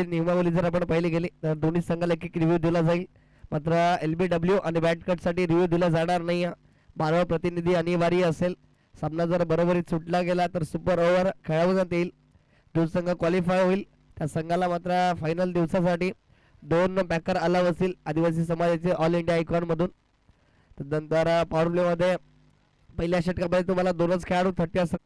नियमावली जर आपण पाहिली गेली तर दोन्ही संघाला एक रिव्ह्यू दिला जाईल. मात्र LBW आणि बॅट कटसाठी रिव्ह्यू दिला जाणार नाही. 12 प्रतिनिधी अनिवार्य असेल. सामना जर बरोबरीत सुटला गेला तर सुपर ओव्हर खेळवण्यात येईल. जो संघ क्वालिफाय होईल त्या संघाला मात्र फायनल दिवसासाठी 2 बॅकर अलाव असतील आदिवासी समाजाचे ऑल इंडिया आयकॉनमधून. नंतर पॉवर प्लेमध्ये पहिल्या षटकामध्ये तुम्हाला 2च खेळाडू 30 असतात.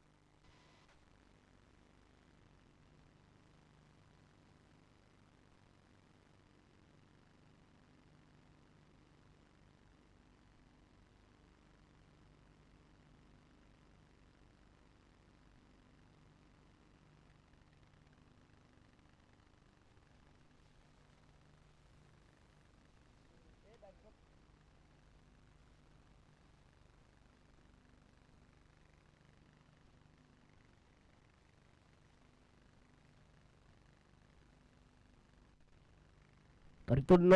तर इथून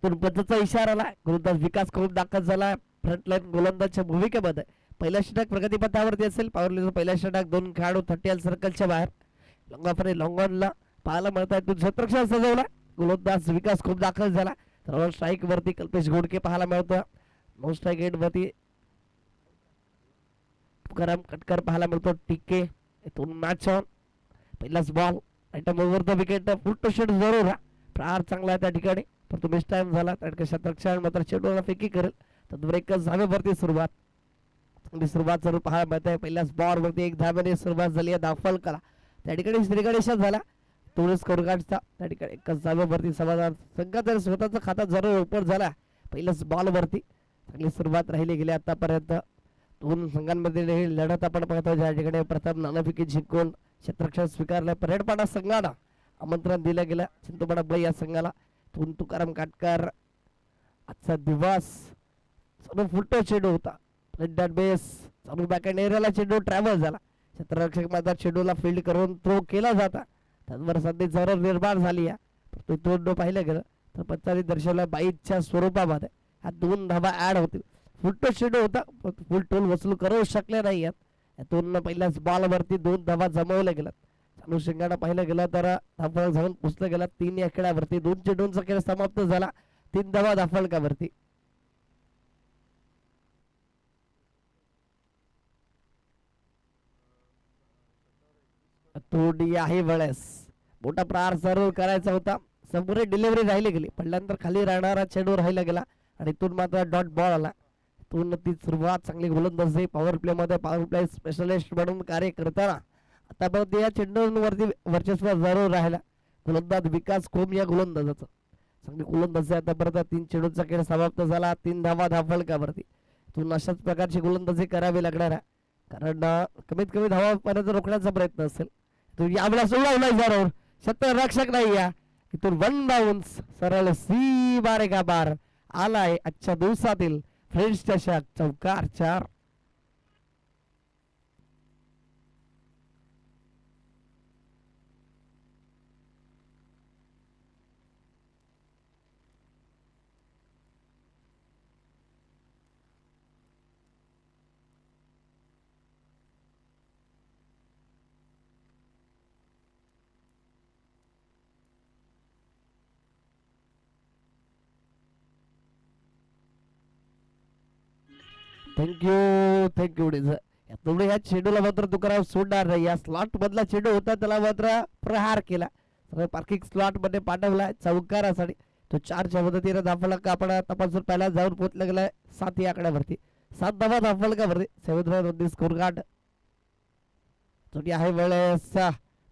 पंचाचा इशारा आला. गोलंदाज विकास खूप दाखल झाला फ्रंटलाईन गोलंदाजच्या भूमिकेमध्ये. पहिला षटक प्रगतीपथावरती असेल. पॉवर पहिला षटक 2 खेळाडू 30 सर्कलच्या बाहेर. लॉंगाफरे लॉंगॉनला पाहायला मिळतात. तो क्षेत्ररक्षण सजवला. गोलंदाज विकास खूप दाखल झाला. तर स्ट्राईक वरती कल्पेश घोडके पाहायला मिळतो. नो स्ट्राईक एंड वरती तुकाराम कटकर पाहायला मिळतो. टिके इथून मॅच ऑन. पहिलाच बॉल आयटम over the wicket. Full to shot जरूर. प्रहार चांगला आहे त्या ठिकाणी पण तो मिस टाइम झाला. कारण क्षेत्ररक्षण मात्र चेंडूला फेकी करेल. तर ब्रेकच धावेवरती सुरुवात. चांगली सुरुवात जरूर पाहायला मिळते. पहिल्याच बॉल वरती 1 धावेने सुरुवात झाली आहे दाफल कला. त्या ठिकाणी श्रीगणेशच झाला. तोच कोरगाडचा त्या ठिकाणी 1च धावेवरती समाधान. संघाचा स्वतःचा खाता जरूर ओपन झाला. पहिल्याच बॉल वरती चांगली सुरुवात राहिली गेली आतापर्यंत. 2 संघांमध्ये लढत आपण पाहतो ज्या ठिकाणी प्रथम नाणेफेकी जिंकून क्षेत्ररक्षण स्वीकारलं. परेडपाडा संघाला आमंत्रण दिलं गेलं. चिंतूपाडा या संघाला. तुकाराम काटकर आजचा दिवस चालू फुलटो चेंडू होता. बेस चालू बॅकहँड एरियाला चेंडू ट्रॅव्हल झाला. क्षेत्ररक्षक मात्र चेंडूला फील्ड करून थ्रो केला जाता. त्यावर सध्या जरूर निर्माण झाली आहे. तो पाहिलं गेलं तर पंचाने दर्शवल्या 22च्या स्वरूपामध्ये हा 2 धावा ऍड होतील. फुलटो चेंडू होता. फुल टोल वसूल करू शकले नाही आहेत. यातून पहिल्याच बॉल वरती 2 धावा जमवल्या गेल्या. चालू शिंगाडा पाहिलं गेलं तर धाफळ जाऊन पुसलं गेला. 3 या खेळावरती 2 चेंडूंचा खेळ समाप्त झाला. 3 धावा धाफळकावरती. थोडी आहे वेळेस मोठा प्रहार जरूर करायचा होता. संपूर्ण डिलिव्हरी राहिली गेली. पडल्यानंतर खाली राहणारा चेंडू राहिला गेला आणि इथून मात्र डॉट बॉल आला. इथून ती सुरुवात चांगली गोलंदाजी पॉवर प्ले मध्ये पॉवर प्ले स्पेशलिस्ट म्हणून कार्य करताना आतापर्यंत या चेंडूंवरती वर्चस्व जरूर राहिला. गोलंदाज विकास कोम या गोलंदाजाचं चांगली गोलंदाजी आतापर्यंत 3 चेंडूंचा खेळ समाप्त झाला. 3 धावा धाफळकावरती. इथून अशाच प्रकारची गोलंदाजी करावी लागणार आहे. कारण कमीत कमी धावा पर्यंत रोखण्याचा प्रयत्न असेल. तो यावेळेला सोडवलाय जरूर. क्षेत्ररक्षक नाही या. इथून 1 बाउन्स सरळ सी बारे का बार आलाय आजच्या दिवसातील फ्रेंच चषक चौकार 4. थँक्यू त्यामुळे या चेंडूला मात्र तुकाराम सोडणार नाही. या स्लॉट मधला चेंडू होता त्याला मात्र प्रहार केला. पार्किंग स्लॉट मध्ये पाठवला चौकारासाठी. तो 4च्या मदतीने धाफलका आपण तपासून पहिला जाऊन पोहोचला गेलाय 7 या आकड्यावरती. 7 धावा धाफलकावरती. 7 रन स्कोर गार्ड छोटी आहे वेळेस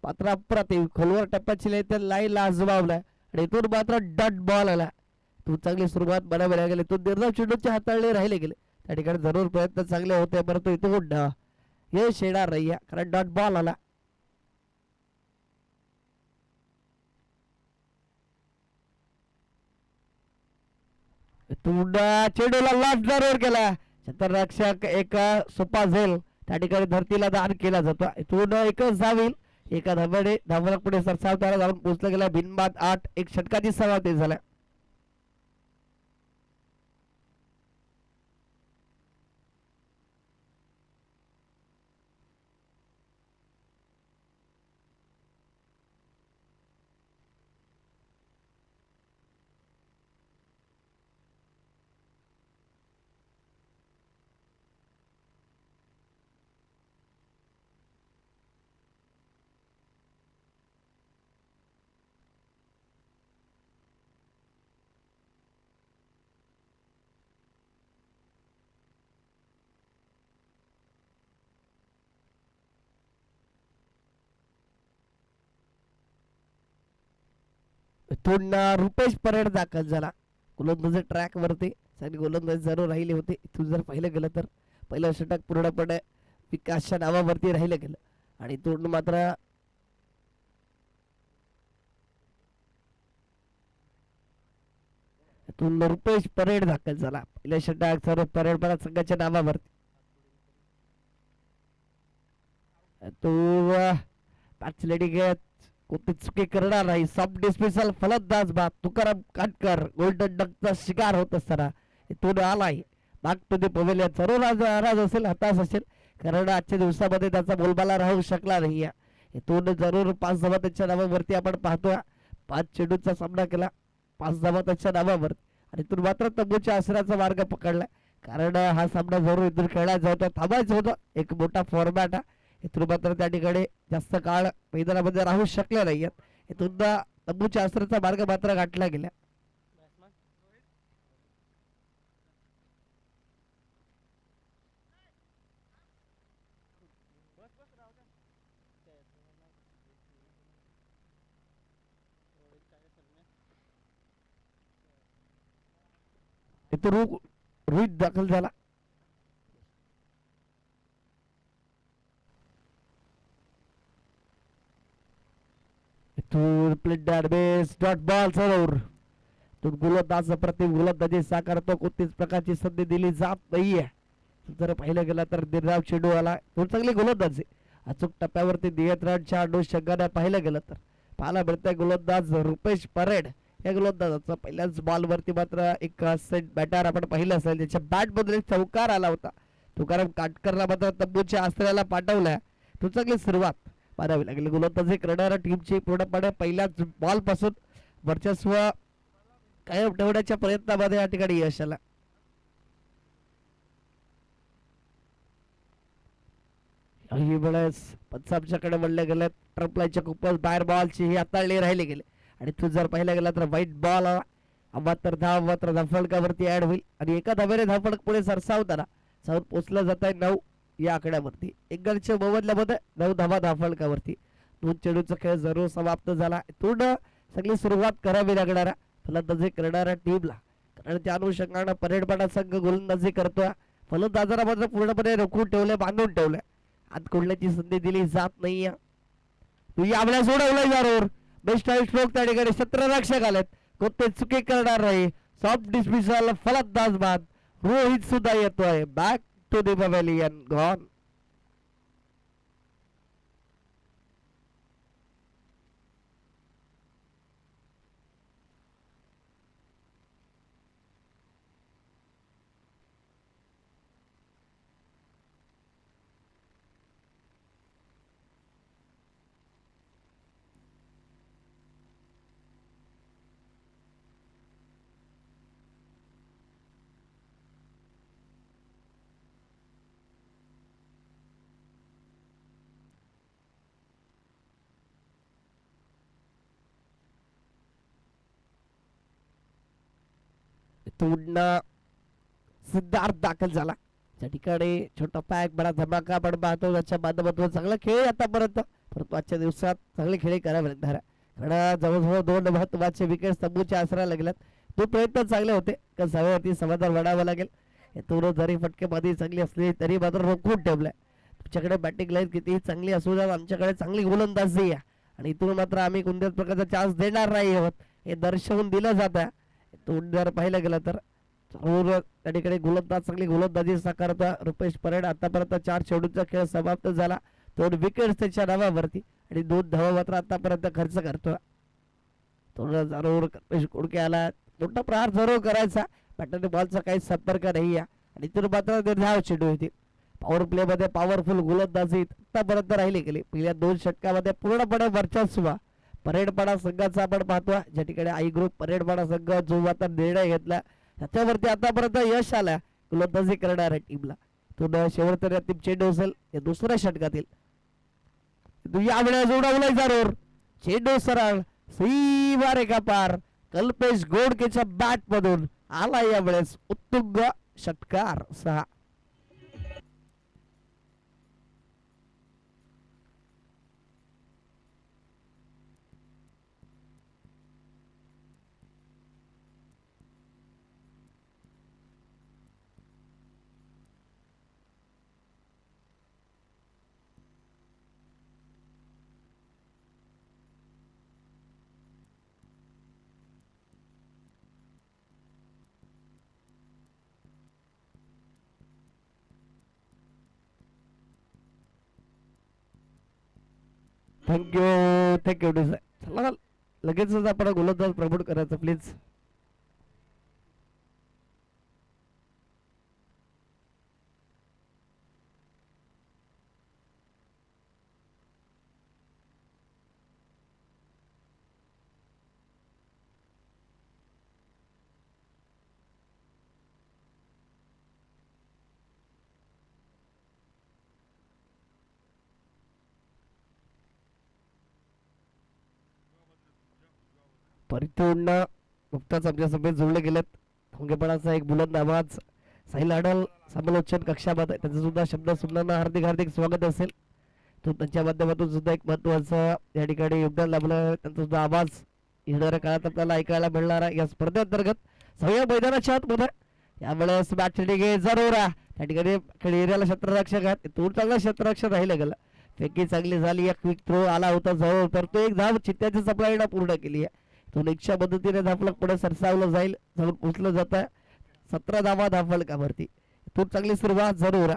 मात्र अप्रतिम खोलवर टप्प्याची लाईनला आजमावलाय आणि इथून मात्र डॉट बॉल आला. तू चांगली सुरुवात बनावल्या गेली. तू निर्धाव चेंडूचे हाताळले राहिले गेले. त्या ठिकाणी जरूर प्रयत्न चांगले होते परंतु इथून यश येणार नाही कारण डॉट बॉल आला. चेंडूला लास्ट जरूर केला. क्षेत्ररक्षक एक सोपा झेल त्या ठिकाणी धरतीला दान केला जातो. इथून एकच जाईल एका धाब्याने धावफलक पुढे सरसावताना जाऊन पोहोचला गेला बिनबाद 8 एक षटकाची समाप्ती झाल्या. इथून रुपेश परेड दाखल झाला गोलंदाजी ट्रॅक वरती. सगळी गोलंदाज जरूर राहिले होते. इथून जर पाहिलं गेलं तर पहिलं षटक पूर्णपणे विकासच्या नावावरती राहिलं गेलं आणि इथून मात्र इथून रुपेश परेड दाखल झाला. पहिलं षटक सर्व परेड परत संघाच्या नावावरती. तो पाच लेडी घेत कोणती चुकी करणार नाही. सब डिस्मिसल फलंदाज बाद तुकाराम काटकर गोल्डन डकचा शिकार होत असताना इथून आलाय बॅक टू द पवेलियन. जरूर नाराज असेल, हताश असेल, कारण आजच्या दिवसामध्ये त्याचा बोलबाला राहू शकला नाही. इथून जरूर 5 धावा त्याच्या नावावरती आपण पाहतोय. 5 चेंडूचा सामना केला, 5 धावा त्याच्या नावावर आणि इथून मात्र तंबूच्या आसऱ्याचा मार्ग पकडला, कारण हा सामना जरूर इथून खेळायचा होता, थांबायचं होतं. एक मोठा फॉर्मॅट इथून मात्र त्या ठिकाणी जास्त काळ मैदानामध्ये राहू शकले नाहीयेत. इथून तंबूच्या आसऱ्याचा मार्ग मात्र गाठला गेला. इथून रोहित दाखल झाला. इथून प्लेट बेस डॉट बॉल समोर गोलंदाज प्रतिम गोलंदाजी साकारतो. कोणतीच प्रकारची संधी दिली जात नाहीये. जर पाहिलं गेलं तर दिनराव चेंडू आला, तो चांगली गोलंदाजी अचूक टप्प्यावरती देत रनच्या अनुषंगाने पाहिलं गेलं तर पाहायला मिळतंय गोलंदाज रुपेश परेड या गोलंदाजाचा पहिल्याच बॉल वरती मात्र एक सेट बॅटर आपण पाहिलं असेल, त्याच्या बॅट मधून एक चौकार आला होता. तुकाराम काटकरला मात्र तंबूच्या आसऱ्याला पाठवलाय. तो चांगली सुरुवात मारावी लागली गोलंदाजी करणाऱ्या टीमची. पूर्णपणे पहिल्याच बॉल पासून वर्चस्व कायम ठेवण्याच्या प्रयत्नामध्ये या ठिकाणी यश आला. काही वेळेस पंचामच्याकडे म्हणले गेले ट्रम्पलाईच्या खूपच बाहेर बॉलची ही हाताळली राहिली गेले आणि तू जर पाहिला गेला तर वाईट बॉल मात्र धावफलकावरती ऍड होईल आणि एका धावेने धावफलक पुढे सरसावताना जाऊन पोचलं जात आहे 9 या आकड्यावरती. एक गलच्या मोबदल्यामध्ये 9 धावा धावफलकावरती. 2 चेंडूचा खेळ जरूर समाप्त झाला. थोडं सगळी सुरुवात करावी लागणारा फलंदाजी करणाऱ्या टीमला, कारण त्या अनुषंगाने परेडपाडा संघ गोलंदाजी करतोय. फलंदाजाला मात्र पूर्णपणे रोखून ठेवले, बांधून ठेवले. आत कोडल्याची संधी दिली जात नाहीये. तू यावल्या सोडवलंय जरूर बेस्ट स्ट्रोक त्या ठिकाणी क्षेत्ररक्षक आलेत, कोणते चुकी करणार नाही. सॉफ्ट डिस्मिसल फलंदाज बाद. रोहित सुद्धा येतोय back to the pavilion. Gone. Siddharth दाखल झाला. त्या ठिकाणी छोटा पॅक बडा धमाका आपण पाहतो. त्याच्या माध्यमातून चांगला खेळ आतापर्यंत, परंतु आजच्या दिवसात चांगले खेळ करावे लागणार. कारण जवळजवळ 2 महत्वाचे विकेट तंबूच्या आसरा लागल्यात. तो प्रयत्न चांगले होते, कारण सगळ्यावरती समाधान वाढावं लागेल. तो जरी फटकेबाजी चांगली असली तरी मात्र रोखून ठेवलाय. तुमच्याकडे बॅटिंग लाईन कितीही चांगली असू द्या, आमच्याकडे चांगली गोलंदाजी आहे आणि इथून मात्र आम्ही कोणत्याच प्रकारचा चान्स देणार नाही आहोत हे दर्शवून दिलं जात आहे. जर पाहिलं गेलं तर त्या ठिकाणी गोलंदाज चांगली गोलंदाजी साकारता रुपेश परेड. आतापर्यंत 4 चेंडूचा खेळ समाप्त झाला, 2 विकेट्स त्याच्या नावावरती आणि 2 धावा मात्र आतापर्यंत खर्च करतोय. थोडा जरूर कल्पेश कोडके आला, मोठा प्रहार जरूर करायचा, बॅटने बॉलचा काही संपर्क नाही आहे आणि इथून मात्र निर्धाव चेंडू येतील. पॉवर प्ले मध्ये पॉवरफुल गोलंदाजी आतापर्यंत राहिली गेली. पहिल्या 2 षटकामध्ये पूर्णपणे वर्चस्व परेडपाडा संघाचा आपण पाहतोय, ज्या ठिकाणी आई ग्रुप परेडपाडा संघ जो आता निर्णय घेतला त्याच्यावरती आतापर्यंत यश आलं गोलंदाजी करणाऱ्या टीमला. तो शेवटचा अंतिम चेंडू असेल या दुसऱ्या षटकातील. यावेळेस उडवलाय जरूर चेंडू सरळ सीमा रेखा पार, कल्पेश गोडकेच्या बॅट मधून आला यावेळेस उत्तुंग षटकार 6. थँक्यू चला लगेचच आपण गोलंदाज प्रमोट करायचं प्लीज. परिपूर्ण नुकताच आमच्या सभेत जोडले गेलेत भोंगेपणाचा एक बुलंद आवाज साहिल अडल समालोचन कक्षामध्ये, त्याचं सुद्धा शब्द सुमनांना हार्दिक हार्दिक स्वागत असेल. तो त्यांच्या माध्यमातून सुद्धा एक महत्वाचं या ठिकाणी योगदान लाभलं. त्यांचा सुद्धा आवाज येणाऱ्या काळात आपल्याला ऐकायला मिळणार आहे या स्पर्धेअंतर्गत. सगळ्या मैदानाच्या आतमध्ये यावेळेस बॅट घे जरूर त्या ठिकाणी एरियाला क्षेत्ररक्षक आहेत, तो चांगला क्षेत्ररक्षक राहिला गेला. फेकी चांगली झाली, एक क्विक थ्रो आला होता जवळ, तर तो एक धाव चित्त्याची सप्लायला पूर्ण केली आहे. तो निकच्या पद्धतीने धाफलक पुढे सरसावलं जाईल, जाऊन पोचलं जात आहे. 17 धावा धाफलकावरती, तो चांगली सुरुवात जरूर.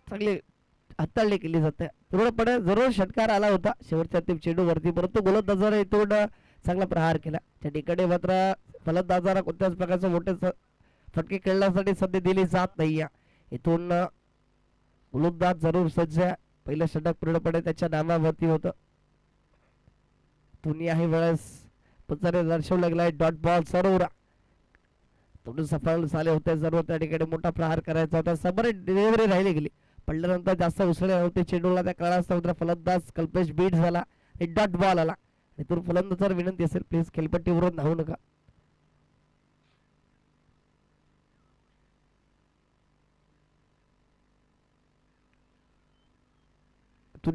चांगली हाताळणी केली जाते, पूर्णपणे जरूर षटकार आला होता शेवटच्या अंतिम चेंडू वरती, परंतु गोलंदाजाने इथून चांगला प्रहार केला. त्या ठिकाणी मात्र फलंदाजाला कोणत्याच प्रकारचे मोठे फटके खेळण्यासाठी संधी दिली जात नाही. इथून गोलंदाज जरूर सज्ज आहे. पहिलं षटक पूर्णपणे त्याच्या नामावरती होतं. तुम्ही आहे वेळेस पुचारे दर्शवू लागलाय डॉट बॉल जरूर थोडं सफल झाले होते, जरूर त्या ठिकाणी मोठा प्रहार करायचा होता. समोर डिलिव्हरी राहिली गेली, पडल्यानंतर जास्त उसळे होते चेंडूला, त्या काळात फलंदाज कल्पेश बीट झाला, डॉट बॉल आला. इथून फलंदाजाला विनंती असेल प्लीज खेळपट्टीवरून धावू नका.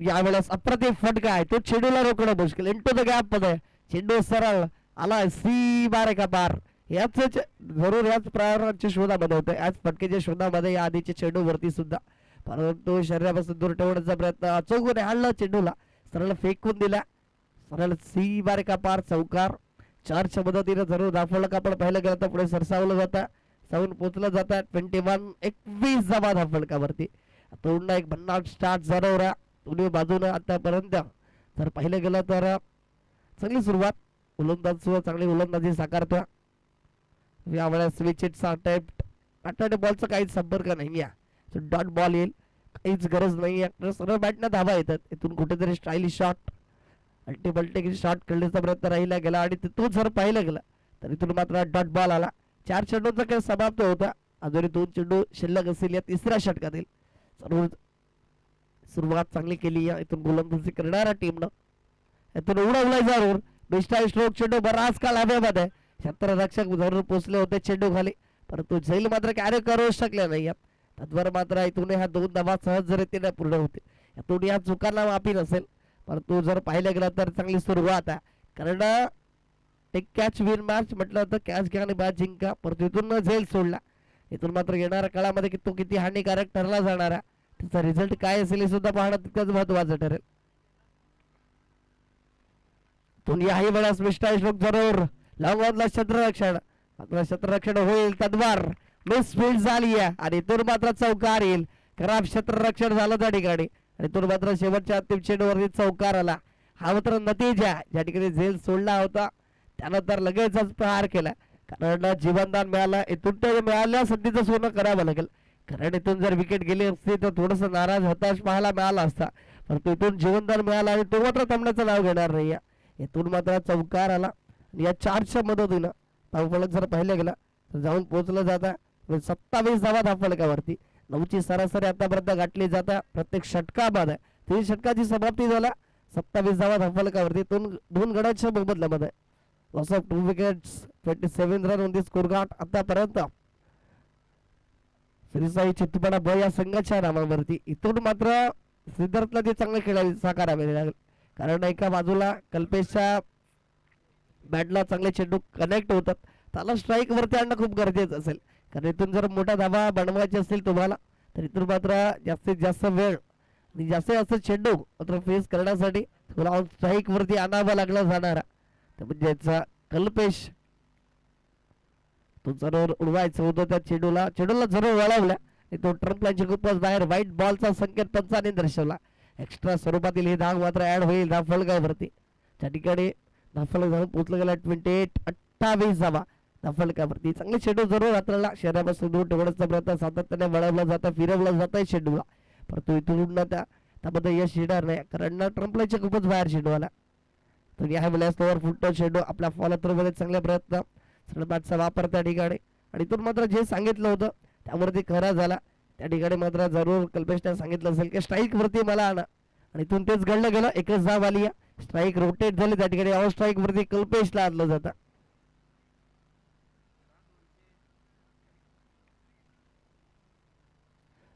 यावेळेस अप्रतिम फटका आहे, तो चेंडूला रोखणं मुश्किल. इंटू द गॅप मध्ये चेंडू सरळ आला सी बारे का पार. याच जरूर याच प्रकारांच्या शोधामध्ये होते, याच फटकेच्या शोधामध्ये या आधीच्या चेंडू वरती सुद्धा, परंतु शरीरापासून दूर ठेवण्याचा प्रयत्न अचूकपणे आणला, चेंडूला सरळ फेकून दिला. सरळ सी बारे का पार चौकार. 4च्या मदतीने जरूर दाखवलं का आपण पाहिलं गेलं तर पुढे सरसावलं जातं, जाऊन पोचलं जातं. 21 धावा धाफलकावरती. पुन्हा एक भन्नाट स्टार्ट जरूर दोन्ही बाजूने आतापर्यंत जर पाहिलं गेलं तर चांगली सुरुवात, गोलंदाज चांगली गोलंदाजी साकारतोय. यावेळेस स्विचचा अटेम्प्ट, अटेम्प्ट बॉलचा काहीच संपर्क नाही आहे, डॉट बॉल येईल, काहीच गरज नाही आहे, सरळ बॅटनं धावा येतात. इथून कुठेतरी स्टाईलिश शॉट अल्टी शॉट खेळण्याचा प्रयत्न राहिला गेला आणि तिथून जर पाहिलं गेलं तर इथून मात्र डॉट बॉल आला. 4 चेंडूचा खेळ समाप्त होता, अजूनही 2 चेंडू शिल्लक असतील या तिसऱ्या षटकातील. जरूर सुरुवात चांगली केली आहे इथून गोलंदाजी करणाऱ्या टीमनं. इथून उडवलाय जरूर बेस्टाई स्ट्रोक चेंडू बराच काळ हवेमध्ये, क्षेत्ररक्षक जरूर पोहोचले होते चेंडू खाली, परंतु झैल मात्र कॅरी करू शकले नाही. तद्वार मात्र इथून ह्या 2 धावा सहज रीतीने पूर्ण होते. यातून या चुकांना माफी नसेल, परंतु जर पाहिलं गेलं तर चांगली सुरुवात आहे. कारण टेक कॅच विन मॅच म्हटलं तर कॅच घ्या आणि मॅच जिंका, परंतु इथून झेल सोडला. इथून मात्र येणाऱ्या काळामध्ये की तो किती हानिकारक ठरला जाणार आहे, त्याचा रिझल्ट काय असेल हे सुद्धा पाहणं तितकंच महत्वाचं ठरेल. तुम्ही याही वेळेस मिस्टर श्लोक जरूर लॉंगला क्षेत्ररक्षण मात्र क्षेत्ररक्षण होईल तद्वार मिस फील्ड झाली आहे आणि इथून मात्र चौकार येईल खराब क्षेत्ररक्षण झालं त्या ठिकाणी आणि इथून मात्र शेवटच्या अंतिम चेंडूवरती चौकार आला हा मात्र नतीजा ज्या ठिकाणी झेल सोडला होता त्यानंतर लगेचच प्रहार केला कारण जीवनदान मिळालं इथून ते मिळाल्या संधीचं सोनं करावं लागेल कारण इथून जर विकेट गेली असती तर थोडस नाराज हताश पाहायला मिळाला असता परंतु इथून जीवनदान मिळालं आणि तो मात्र थांबण्याचं नाव घेणार नाही इथून मात्र चौकार आला आणि या चारच्या मदतीनं धावफलक जर पाहिलं गेला तर जाऊन पोहोचलं जाता 27 धावा धावफलकावरती 9ची सरासरी आतापर्यंत गाठली जाता प्रत्येक षटकामध्ये 3 षटकाची समाप्ती झाला 27 धावा धावफलकावरती दोन गड्यांच्या मोबदल्यामध्ये loss of 2 wickets 27 run on the score गाठ आतापर्यंत श्रीसाई चित्तूपाडा ब या संघाच्या नावावरती इथून मात्र सिद्धार्थला ते चांगले खेळायला साकारावे लागेल कारण एका बाजूला कल्पेशच्या बॅटला चांगले चेंडू कनेक्ट होतात त्याला स्ट्राईक वरती आणणं खूप गरजेचं असेल कारण इथून जर मोठा धावा बनवायची असेल तुम्हाला तर इथून मात्र जास्तीत जास्त वेळ आणि जास्तीत जास्त चेंडू मात्र फेस करण्यासाठी तुम्हाला ऑन स्ट्राईक वरती आणावं लागलं जाणार म्हणजे याचा कल्पेश तो जरूर उडवायचं होतं त्या चेंडूला जरूर वळवला तो ट्रम्प लाईनची खूपच बाहेर व्हाईट बॉलचा संकेत पंचाने दर्शवला एक्स्ट्रा स्वरूपातील ही धाव मात्र ऍड होईल धावफलकावरती त्या ठिकाणी धावफलक जाऊन पोहोचलं गेला 28 धावा धावफलकावरती चांगले चेंडू जरूर हाताळला शहरापासून दूर ठेवण्याचा प्रयत्न सातत्याने वळवला जातं फिरवलं जातं चेंडूला परंतु इथून त्यामध्ये यश येणार नाही कारण ट्रम्प लाईनच्या खूपच बाहेर चेंडू आला तर या वेळेस ओव्हर फुटतो चेंडू आपल्या फॉलो थ्रू मध्ये चांगले प्रयत्न सरळ बॅटचा वापर त्या ठिकाणी आणि इथून मात्र जे सांगितलं होतं त्यावरती खरा झाला त्या ठिकाणी मात्र जरूर कल्पेशने सांगितलं असेल की स्ट्राईक वरती मला आणा आणि इथून तेच घडलं गेलं एकच धाव आली स्ट्राईक रोटेट झाली त्या ठिकाणी ऑन स्ट्राईक वरती कल्पेशला आणलं जातं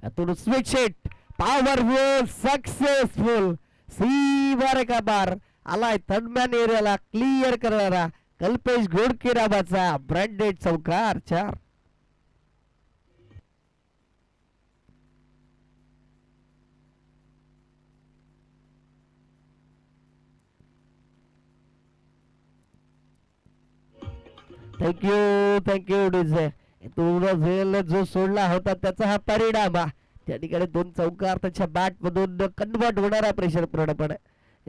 यातून स्विच हिट पॉवरफुल सक्सेसफुल सीवर का बार आलाय थर्डमॅन एरियाला क्लिअर करणारा कल्पेश घोडके नावाचा ब्रँडेड चौकार 4 थँक्यू डीजे झेल जो सोडला होता त्याचा हा परिणाम त्या ठिकाणी 2 चौकार त्याच्या बॅट मधून कन्वर्ट होणारा प्रेशर पूर्णपणे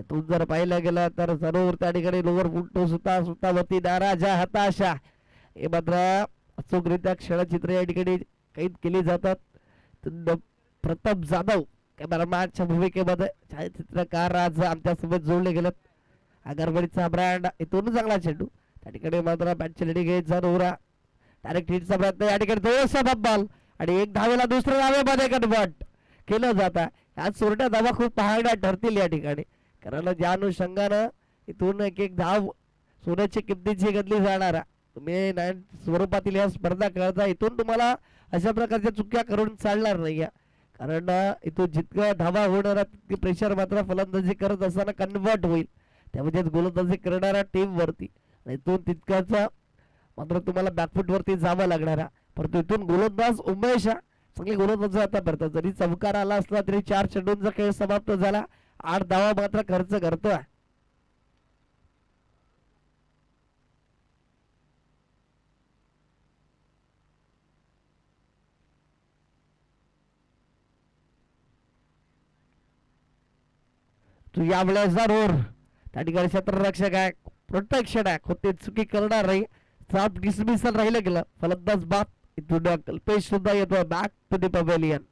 तू जर पाहिला गेला तर जरूर त्या ठिकाणी लोवर फुटतो स्वतःवरती नाराजा हताशा हे मात्र अचूकरित्या क्षणचित्र या ठिकाणी कैद केली जातात प्रताप जाधव कॅमेरामॅनच्या भूमिकेमध्ये छायाचित्रकार आज आमच्यासोबत जोडले गेलेत आगरवाडीचा ब्रँड इथून चांगला चेंडू त्या ठिकाणी मात्र बॅटची लढी घ्यायची जरूर डायरेक्ट हिटचा प्रयत्न या ठिकाणी दोनसा बॉल आणि एक धावेला दुसऱ्या धावेमध्ये कन्वर्ट केलं जातं या चोरट्या धावा खूप पहाड्या ठरतील या ठिकाणी कारण ज्या अनुषंगानं इथून एक धाव सोन्याची किमतीची गदली जाणार तुम्ही स्वरूपातील या स्पर्धा खेळता इथून तुम्हाला अशा प्रकारच्या चुक्या करून चालणार नाही कारण इथून जितक्या धावा होणार तितके प्रेशर मात्र फलंदाजी करत असताना कन्वर्ट होईल त्यामध्ये गोलंदाजी करणाऱ्या टीम वरती इथून तितकाच मात्र तुम्हाला बॅकफुट वरती जावं लागणार परंतु इथून गोलंदाज उमेश चांगले गोलंदाज आतापर्यंत जरी चमकार आला असला तरी 4 चेंडूंचा खेळ समाप्त झाला 8 धावा मात्र खर्च करतोय तू यावेळेस जरूर त्या ठिकाणी क्षेत्ररक्षक आहे प्रोटेक्शन आहे कोणती चुकी करणार नाही साफ डिसमिसल राहिलं गेलं फलंदाज बाद इथून कल्पेश सुद्धा येतो बॅक टू द पवेलियन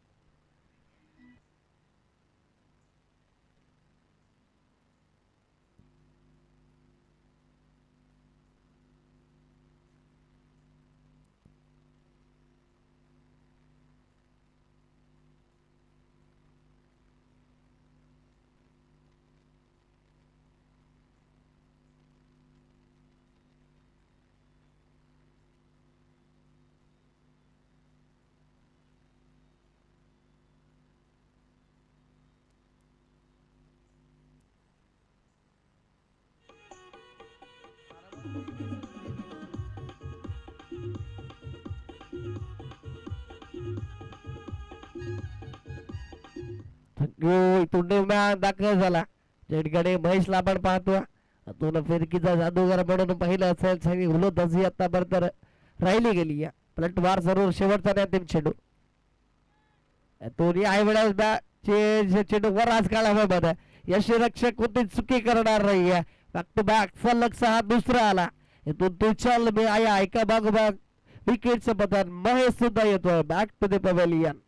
इथून दाखल झाला ज्या ठिकाणी महेशला आपण पाहतो दोन फिरकीचा जादूगार म्हणून पाहिलं असेल सगळी उलटबाजी आतापर्यंत राहिली गेली या पलटवार जरूर शेवटचा आणि अंतिम चेंडू दोन्ही आई वेळा चेंडू वर आज काढावा यशरक्षक कोणती चुकी करणार नाही बॅक टू बॅक सलग सहा दुसरा आला इथून तू चल मी आया ऐका बागोबाग विकेटचं पतन महेश सुद्धा येतोय बॅक टू द पवेलियन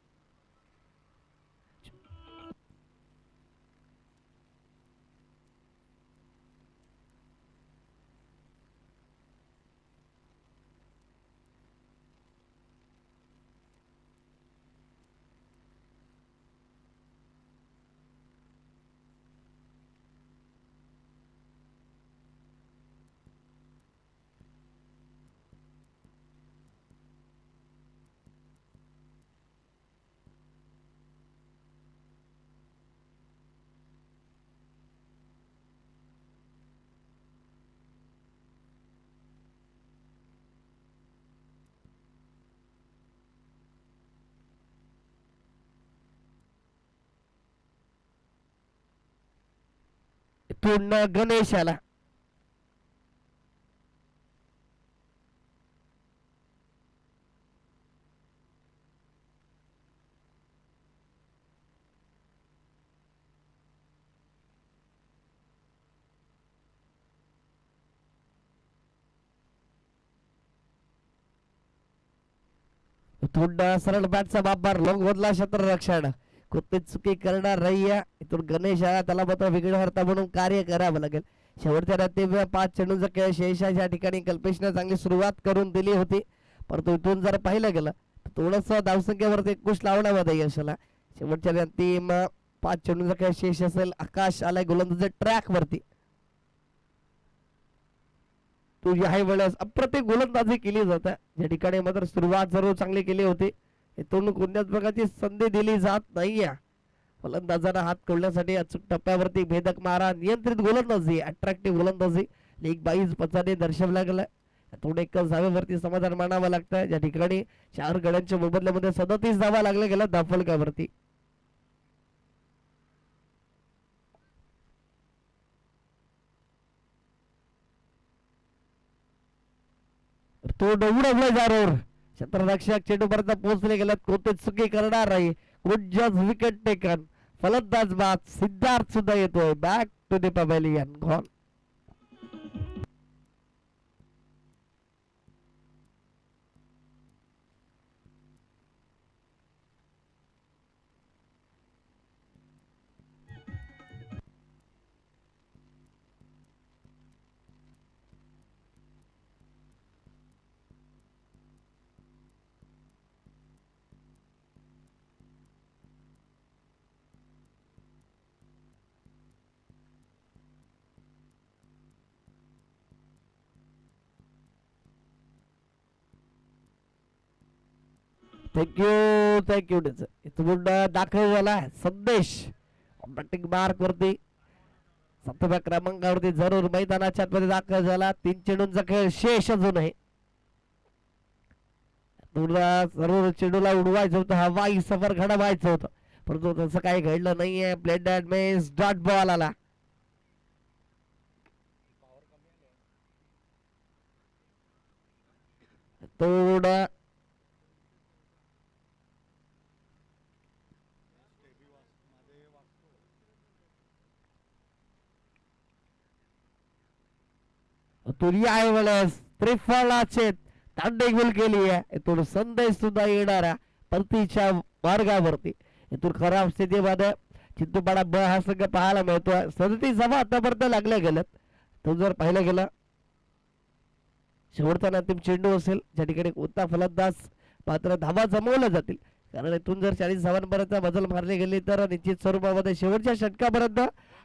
इथून गणेश आला थोडा सरळ बॅटचा बाबर लॉंग मधला क्षेत्ररक्षण कोणती चुकी करणार नाही इथून गणेश आला त्याला मात्र विघ्नहर्ता म्हणून कार्य करावं लागेल शेवटच्या रात्री 5 चेंडूचा खेळ शेषाच्या ठिकाणी कल्पेशने चांगली सुरुवात करून दिली होती परंतु इथून जर पाहिलं गेलं तर थोडस धावसंख्येवरती कुश लावण्यामध्ये यश आला शेवटच्या अंतिम 5 चेंडूचा खेळ शेष असेल आकाश आलाय गोलंदाजी ट्रॅक वरती तुझी हाय वेळेस अप्रतिम गोलंदाजी केली जाते या ठिकाणी मात्र सुरुवात जरूर चांगली केली होती इथून कोणत्याच प्रकारची संधी दिली जात नाहीये फलंदाजांना हात खोलण्यासाठी अचूक टप्प्यावरती भेदक मारा नियंत्रित गोलंदाजी अट्रॅक्टिव्ह गोलंदाजी लीग 22 पचाने दर्शवला गेलाय थोडे एक धावेवरती समाधान मानावं लागतं या ठिकाणी 4 गड्यांच्या मोबदल्यामध्ये 37 धावा लागल्या गेल्या धावफलकावरती तो उडवला जारोर क्षेत्ररक्षक चेंडूपर्यंत पोहोचले गेल्यात कोणतीच चुकी करणार नाही गुड जस्ट विकेट टेकन फलंदाज बाद सिद्धार्थ सुद्धा येतोय back to the pavilion gone thank you इथून दाखल झाला संदेश बॅटिंग मार्क वरती 7व्या क्रमांकावरती जरूर मैदानाच्या मध्ये दाखल झाला 3 चेंडूंचा खेळ शेष अजून आहे तुला जरूर चेंडूला उडवायचं होतं हवाई सफर घडवायचं होतं परंतु तसं काही घडलं नाहीये plate that means dot ball आला थोडा तुरिया आहे वेळेस त्रिफळाचे तांडे गोल केली आहे इथून संदेश सुद्धा येणाऱ्या परतीच्या मार्गावरती इथून खराब स्थितीमध्ये चित्तूपाडा ब हा संघ पाहायला मिळतोय 37 धावा आतापर्यंत लागल्या गेल्यात तो जर पाहिलं गेलं शेवटचा अंतिम चेंडू असेल ज्या ठिकाणी कोणता फलंदाज मात्र धावा जमवल्या जातील कारण इथून जर 40 धावांपर्यंत मजल मारली गेली तर निश्चित स्वरूपामध्ये शेवटच्या षटकापर्यंत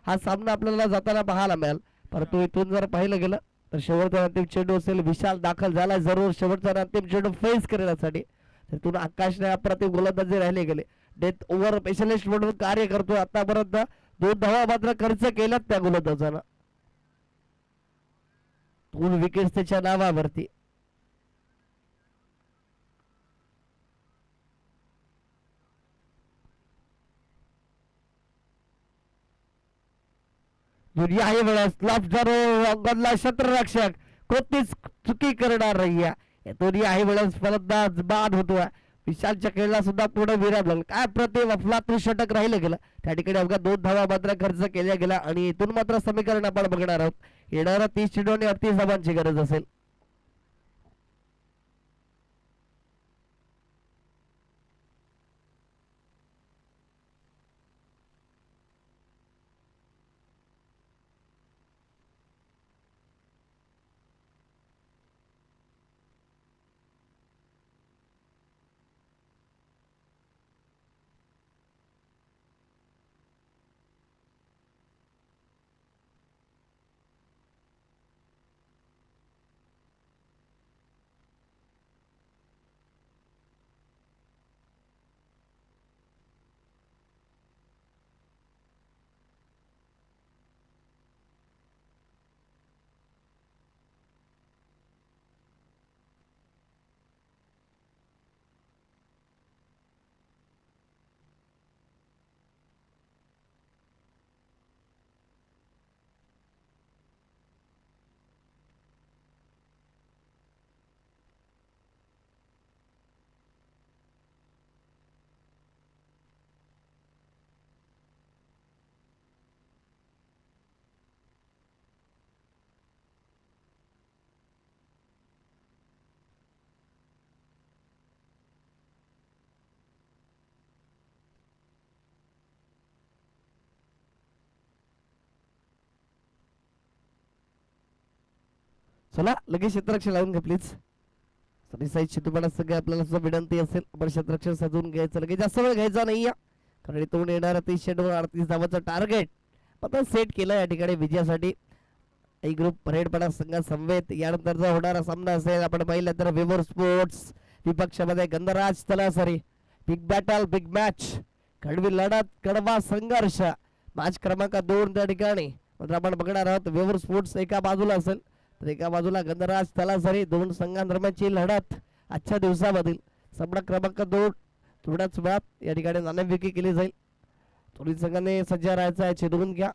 हा सामना आपल्याला जाताना पाहायला मिळेल परंतु इथून जर पाहिलं गेलं तर शेवटचा अंतिम चेंडू असेल विशाल दाखल झाला जरूर शेवटचा अंतिम चेंडू फेस करण्यासाठी तिथून आकाशने अप्रतिम गोलंदाजी राहिले गेले डेथ ओव्हर स्पेशलिस्ट म्हणून कार्य करतो आतापर्यंत 2 धावा मात्र खर्च केल्यात त्या गोलंदाजानं 2 विकेट्स त्याच्या नावावरती दुनिया आहे वेळेस अंगणला क्षेत्ररक्षक कोणतीच चुकी करणार नाही या दोन्ही आहे वेळेस फलंदाज बाद होतो विशालच्या खेळला सुद्धा पूर्ण विराम लागला काय प्रतिम अफलातून षटक राहिलं गेलं त्या ठिकाणी अवघ्या 2 धावा मात्र खर्च केल्या गेला आणि इथून मात्र समीकरण आपण बघणार आहोत येणारा 30 चेंडू आणि 38 धावांची गरज असेल चला लगेच क्षेत्ररक्षण लावून घ्या प्लीज सरी साईज तुम्हाला सगळे आपल्याला सुद्धा विनंती असेल आपण क्षेत्ररक्षण सजवून घ्यायचं लगेच जास्त वेळ घ्यायचा नाही कारण इथून येणार 30 चेंडू 38 धावाचं टार्गेट आता सेट केलं या ठिकाणी विजयासाठी ए ग्रुप परेडपणा संघ समवेत यानंतरचा होणारा सामना असेल आपण पाहिलं तर विवर स्पोर्ट्स विपक्षामध्ये Gandhraj Talasari big battle big match कडवी लढत कडवा संघर्ष मॅच क्रमांक 2 त्या ठिकाणी आपण बघणार आहोत विवर स्पोर्ट्स एका बाजूला असेल तर एका बाजूला गंधराज तलासरी 2 संघांदरम्यानची लढत आजच्या दिवसामधील सामना क्रमांक 2 थोड्याच वेळात या ठिकाणी नाणेफेकी केली जाईल दोन्ही संघाने सज्ज राहायचं आहे चिडवून घ्या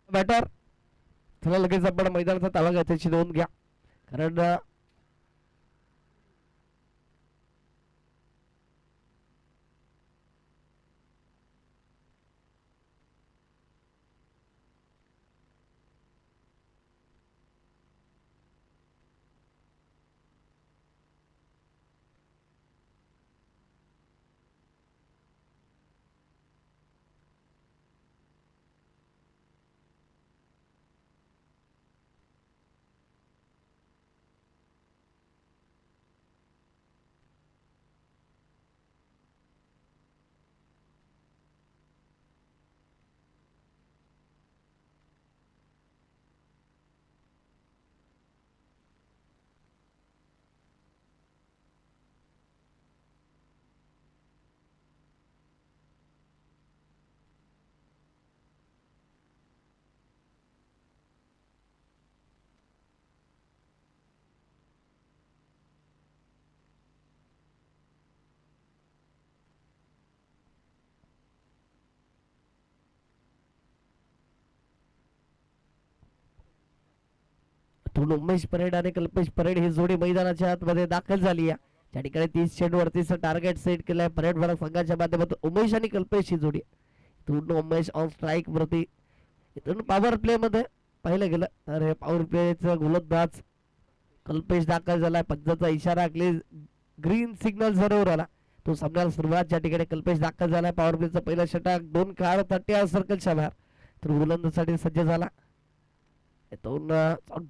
बॅटर चला लगेच आपण मैदानाचा ताबा घ्यायची नोंद घ्या कारण उमेश परेड आणि कल्पेश परेड ही जोडी मैदानाच्या आतमध्ये दाखल झाली आहे त्या ठिकाणी 30 चेंडू 38 टार्गेट सेट केलाय परेड भरा संघाच्या माध्यमातून उमेश आणि कल्पेश ही जोडी इथून उमेश ऑन स्ट्राईक वरती इथून पॉवर प्ले मध्ये पाहिलं गेलं तर हे पॉवर प्लेचा गोलंदाज कल्पेश दाखल झालाय पंचाचा इशारा ग्रीन सिग्नल जरूर आला तो सामन्याला सुरुवात ज्या ठिकाणी कल्पेश दाखल झालाय पॉवर प्लेचा पहिला षटक 2 कार तट्या सर्कलच्या बाहेर तर गोलंदाजीसाठी सज्ज झाला इथून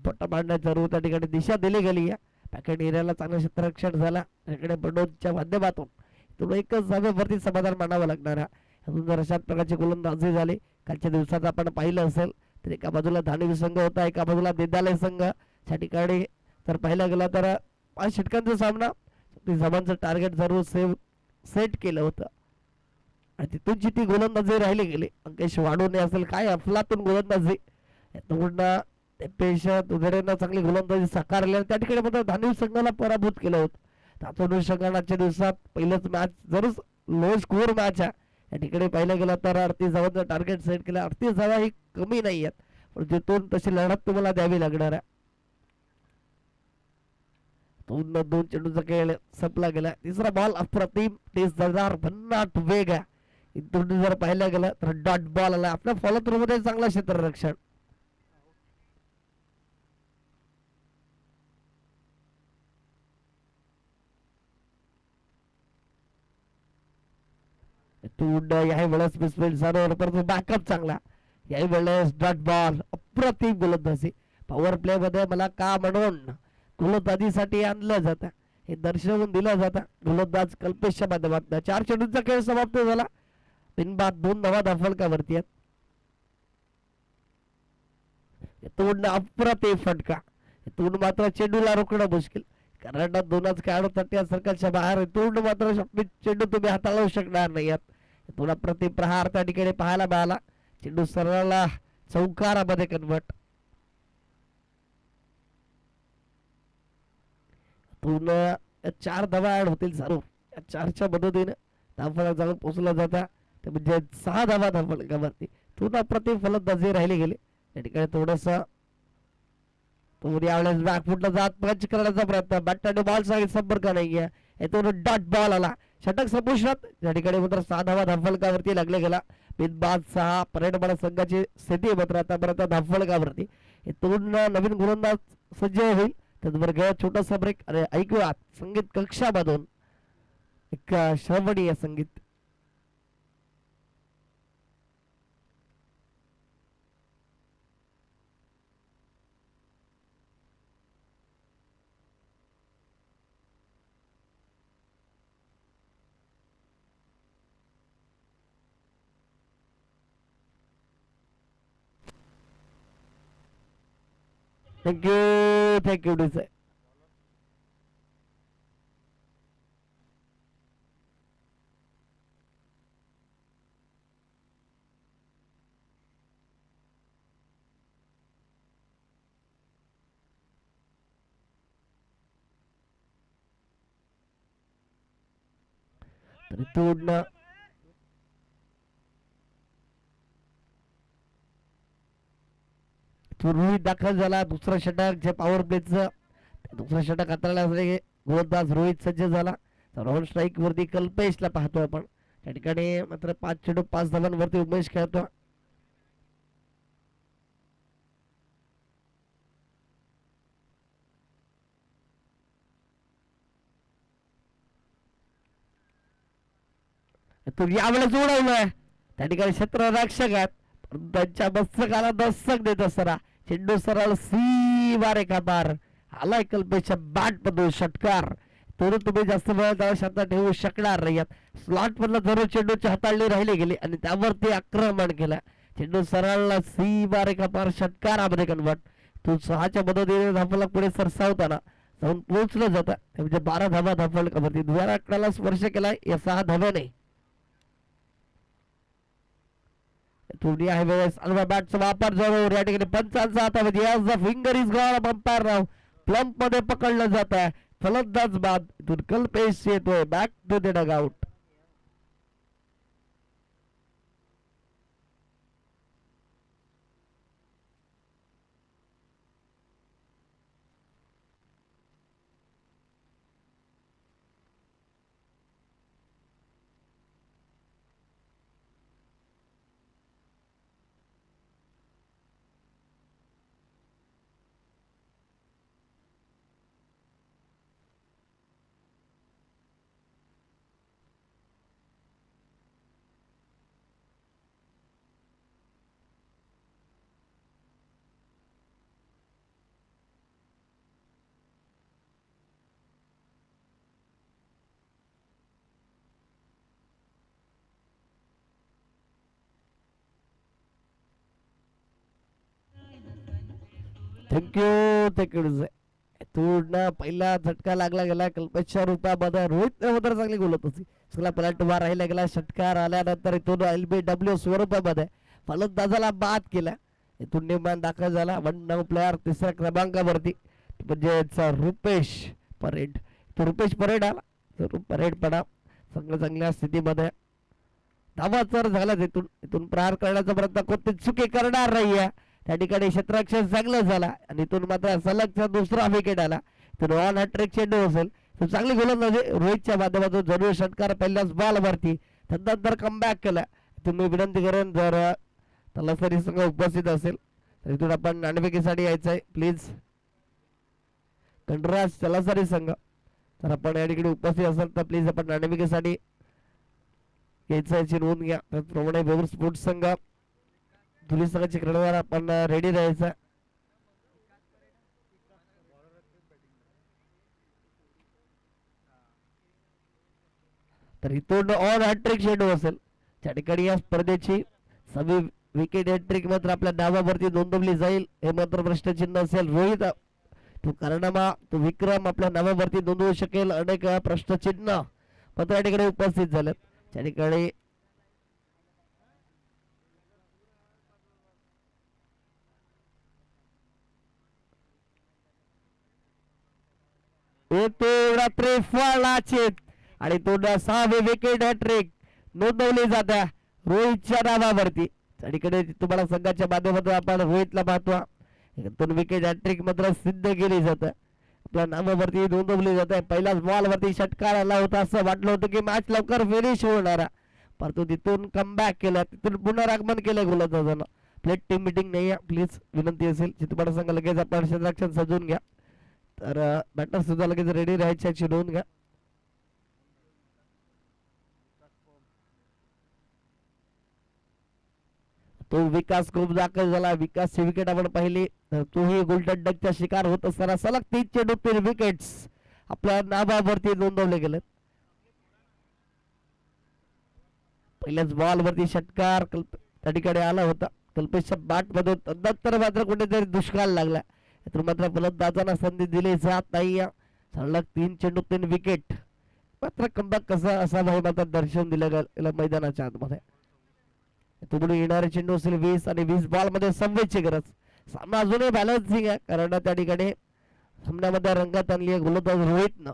पट्टा मारण्यात जरूर त्या ठिकाणी दिशा दिली गेली आहे पॅकेट एरियाला चांगलं क्षेत्ररक्षण झाला त्याकडे बडोदच्या माध्यमातून इथून एकच जागेवरती समाधान मानावं लागणार आहे अजून जर अशा प्रकारची गोलंदाजी झाली कालच्या दिवसात आपण पाहिलं असेल तर एका बाजूला धानवी संघ होता, एका बाजूला देदाले संघ. त्या ठिकाणी जर पाहिला गेला तर 5 षटकांचा सामना. जमांचं टार्गेट जरूर सेट केलं होतं आणि तिथूनची ती गोलंदाजी राहिली गेली. अंकेश वाढवणे असेल काय अफलातून गोलंदाजी, पुन्हा पेशा तुझडेनं चांगली गोलंदाजी साकारली. त्या ठिकाणी मात्र धानवी संघाला पराभूत केलं होतं. त्याच अनुषंगाने आजच्या दिवसात पहिलंच मॅच जरूर लो स्कोअर मॅच आहे. या ठिकाणी पाहिलं गेलं तर 38 धावांचं टार्गेट सेट केलं. 38 धावा ही कमी नाही आहेत, पण तिथून तशी लढत तुम्हाला द्यावी लागणार आहे. 2 चेंडूचा खेळ संपला गेला. तिसरा बॉल अप्रतिम तेजदार भन्नाट वेग आहे. इथून जर पाहिलं गेलं तर डॉट बॉल आला आपल्या फॉलो थ्रू मध्ये. चांगला क्षेत्ररक्षण. याही वेळेस मिसफील्ड झालं, परंतु बॅकअप चांगला. याही वेळेस डॉट बॉल अप्रतिम गोलंदाजी. पॉवर प्ले मध्ये मला का म्हणून गोलंदाजीसाठी आणलं जातं हे दर्शवून दिलं जातं गोलंदाज कल्पेशच्या माध्यमातून. 4 चेंडूंचा खेळ समाप्त झाला. बिनबाद 2 धावा धाफलकावरती आहेत. इथून अप्रतिम फटका. इथून मात्र चेंडूला रोखणं मुश्किल, कारण दोनच खेळाडू तट्या सर्कलच्या बाहेर. इथून मात्र चेंडू तुम्ही हाताळू शकणार नाही. इथून अप्रतिम प्रहार त्या ठिकाणी पाहायला मिळाला. चेंडू सरळ चौकारामध्ये कन्वर्ट. पूर्ण 4 धावा ऍड होतील जरूर. या 4च्या मदतीने धावफलक जाऊन पोहोचला जाता, ते म्हणजे 6 धावा धावफलकावरती. पूर्ण अप्रतिम फलंदाजी राहिली गेली. या ठिकाणी थोडस यावेळेस बॅकफुटला जात पंच करण्याचा प्रयत्न. बॅट आणि बॉल साठी संपर्क नाहीये. इथून डॉट बॉल आला. षटक संपुष्टात. या ठिकाणी मात्र 6 धावा धावफलकावरती लागले गेला. बिनबाद 6. पर्यटन संघाची स्थिती मात्र आतापर्यंत धावफलकावरती. इथून नवीन गोलंदाज सज्ज होईल. त्याचबरोबर छोटासा ब्रेक. अरे ऐकूया संगीत कक्षामधून एक श्रवणीय संगीत. थँक्यू डिसाय. तर इथून रोहित दाखल झाला. दुसरा षटक जे पॉवर प्लेचं दुसरा षटक हाताळण्यासाठी गोलंदाज रोहित सज्ज झाला. राऊंड स्ट्राईक वरती कल्पेशला पाहतो आपण. त्या ठिकाणी मात्र 5 चेंडू 5 धावांवरती उमेश खेळतो. तो यावेळेस उडवलाय. त्या ठिकाणी क्षेत्ररक्षक आहेत, त्यांच्या मस्तकाला दस्तक देत असताना चेंडू सरळ सीमा रेखा पार आलाय. कल्पेशच्या बॅट मधून षटकार. तरी तुम्ही जास्त वेळ त्याला शांत ठेवू शकणार नाही. स्लॉट मधला जरूर चेंडूची हाताळणी राहिली गेली आणि त्यावरती आक्रमण केलं. चेंडू सरळ सीमा रेखा पार षटकारामध्ये कन्वर्ट. तो 6च्या मदतीने धावफलक पुढे सरसावताना जाऊन पोहोचलं जातं. म्हणजे 12 धावा धावफलकावरती. दुसऱ्या आकड्याला स्पर्श केलाय या 6 धाव्याने. तुम्ही आहे वेळेस बॅटचा वापर जरूर. या ठिकाणी पंचांचा हातामध्ये फिंगर इज गॉन. अंपायर राव प्लंप मध्ये पकडलं जात आहे. फलंदाज बाद. इथून कल्पेश येतोय back to the dugout. Thank you तू पहिला झटका लागला गेला कल्पेशच्या रूपामध्ये रोहित मात्र चांगली गोलत होती सगळा पलट उभा राहिला गेला षटकार आल्यानंतर इथून LBW स्वरूपामध्ये फलंदाजाला बाद केला इथून निर्माण दाखल झाला 1 प्लेयर तिसऱ्या क्रमांकावरती म्हणजेच रुपेश परेड तो रुपेश परेड आला परेड पडा चांगल्या स्थितीमध्ये धावा तर झाला इथून प्रहार करण्याचा प्रयत्न कोणते चुकी करणार नाहीये त्या ठिकाणी क्षेत्ररक्षण चांगलं झाला आणि इथून मात्र सलगचा दुसरा विकेट आला इथून ऑन हॅट्रिक चेंडू असेल तर चांगली गोलंदाजी रोहितच्या माध्यमातून जरूर षटकार पहिल्याच बॉल वरती त्यानंतर कमबॅक केला इथून मी विनंती करेन जर तलासरी संघ उपस्थित असेल तर इथून आपण नाणेफेकीसाठी यायचं आहे प्लीज कंडराज तलासरी संघ तर आपण या ठिकाणी उपस्थित असेल तर प्लीज आपण नाणेफेकीसाठी यायचं याची नोंद घ्या त्याचप्रमाणे वेऊर स्पोर्ट्स संघ धुली संघाचे खेळाडू आपण रेडी राहायचं तर इथून ऑन हॅट्रिक चेंडू असेल त्या ठिकाणी या स्पर्धेची 6वी विकेट हॅट्रिक मात्र आपल्या नावावरती नोंदवली जाईल हे मात्र प्रश्नचिन्ह असेल रोहित तो कारनामा तो विक्रम आपल्या नावावरती नोंदवू शकेल अनेक प्रश्नचिन्ह मात्र या ठिकाणी उपस्थित झालेत त्या ठिकाणी रात्री फळाचे आणि तो 6वी विकेट हॅट्रिक नोंदवली जाते रोहितच्या नावावरती त्या ठिकाणी तुम्हाला संघाच्या माध्यमातून आपण रोहितला पाहतो विकेट हॅट्रिक मात्र सिद्ध केली जाते आपल्या नावावरती नोंदवली जाते पहिल्याच बॉल वरती षटकार आला होता असं वाटलं होतं की मॅच लवकर फिनिश होणार परंतु तिथून कमबॅक केला तिथून पुनरागमन केलं गोलंदाजानं प्लेट टीम मीटिंग नाही आहे प्लीज विनंती असेल चित्रपट संघ लगेच आपण क्षेत्ररक्षण सजवून घ्या तर बॅटर सुद्धा लगेच रेडी राहायची याची नोंद घ्या तो विकास खूप दाखल झाला विकासची विकेट आपण पाहिली तर तोही गोल्डन डकचा शिकार होत असताना सलग 3 चेंडू 3 विकेट्स आपल्या नावावरती नोंदवले गेले पहिल्याच बॉल वरती षटकार त्या ठिकाणी आला होता कल्पेशच्या बॅट मधून नंतर मात्र कुठेतरी दुष्काळ लागला तर मात्र फलंदाजांना संधी दिली जात नाही सलग 3 चेंडू 3 विकेट मात्र कमबॅक कसा असावा हे मात्र दर्शवून दिलं गेलं मैदानाच्या आतमध्ये तुम्ही येणारे चेंडू असेल 20 आणि 20 बॉल मध्ये 26 ची गरज सामना अजूनही बॅलन्सिंग आहे कारण त्या ठिकाणी सामन्यामध्ये रंगात आणली आहे गोलंदाज रोहितनं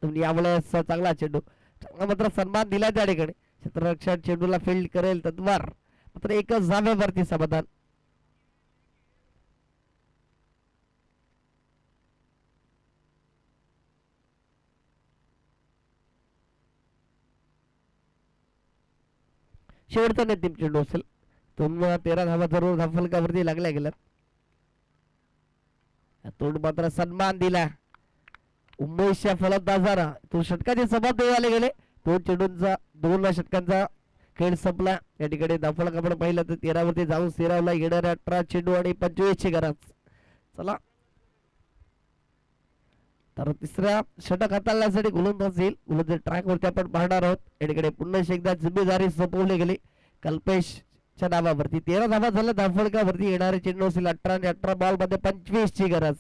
तुम्ही यावेळेस चांगला चेंडू चांगला मात्र सन्मान दिला त्या ठिकाणी क्षेत्ररक्षण चेंडूला फील्ड करेल तत्वार मात्र एकच जागेवरती समाधान शेवटचा नेतिम चेंडू असेल 13 धावा जरूर धावफलकावरती लागल्या गेल्यात तोड मात्र सन्मान दिला उमेशच्या फलंदाजाला तो षटकाचे सभा आले गेले 2 चेंडूंचा 2 षटकांचा खेळ संपला या ठिकाणी धावफलक आपण पाहिलं तर 13 वरती जाऊन 13 ला येणाऱ्या 18 चेंडू आणि 25 ची गरज चला तर तिसऱ्या षटक हाताळण्यासाठी गोलंदाज येईल गोलंदाज ट्रॅक वरती आपण पाहणार आहोत या ठिकाणी पुन्हा एकदा जिम्मेदारी सोपवली गेली कल्पेशच्या नावावरती 13 धावा झाल्या धावफलकावरती येणारे चेंडू असेल 18 आणि 18 बॉल मध्ये 25 ची गरज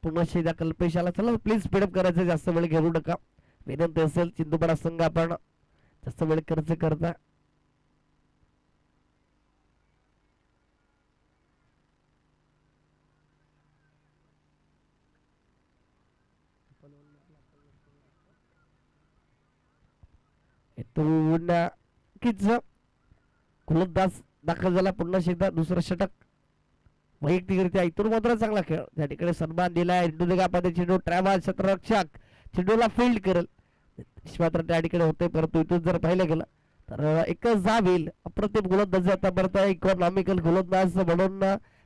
पुन्हा शेजा कल्पेशाला चला प्लीज स्पीडअप करायचं जास्त वेळ घेऊ नका विनंती असेल चिंदूपडा संघ आपण जास्त वेळ खर्च करता गोलंदाज दाखल झाला पुन्हा शेजा दुसरं षटक वैयक्तिकरित्या इथून मात्र चांगला खेळ त्या ठिकाणी सन्मान दिला इंडोनेशिया चेंडू ट्रॅव्हल क्षेत्ररक्षक चेंडूला फील्ड करेल मात्र त्या ठिकाणी होते परंतु इथून जर पाहिलं गेलं तर एकच धाव येईल अप्रतिम गोलंदाज आतापर्यंत इकॉनॉमिकल गोलंदाज म्हणून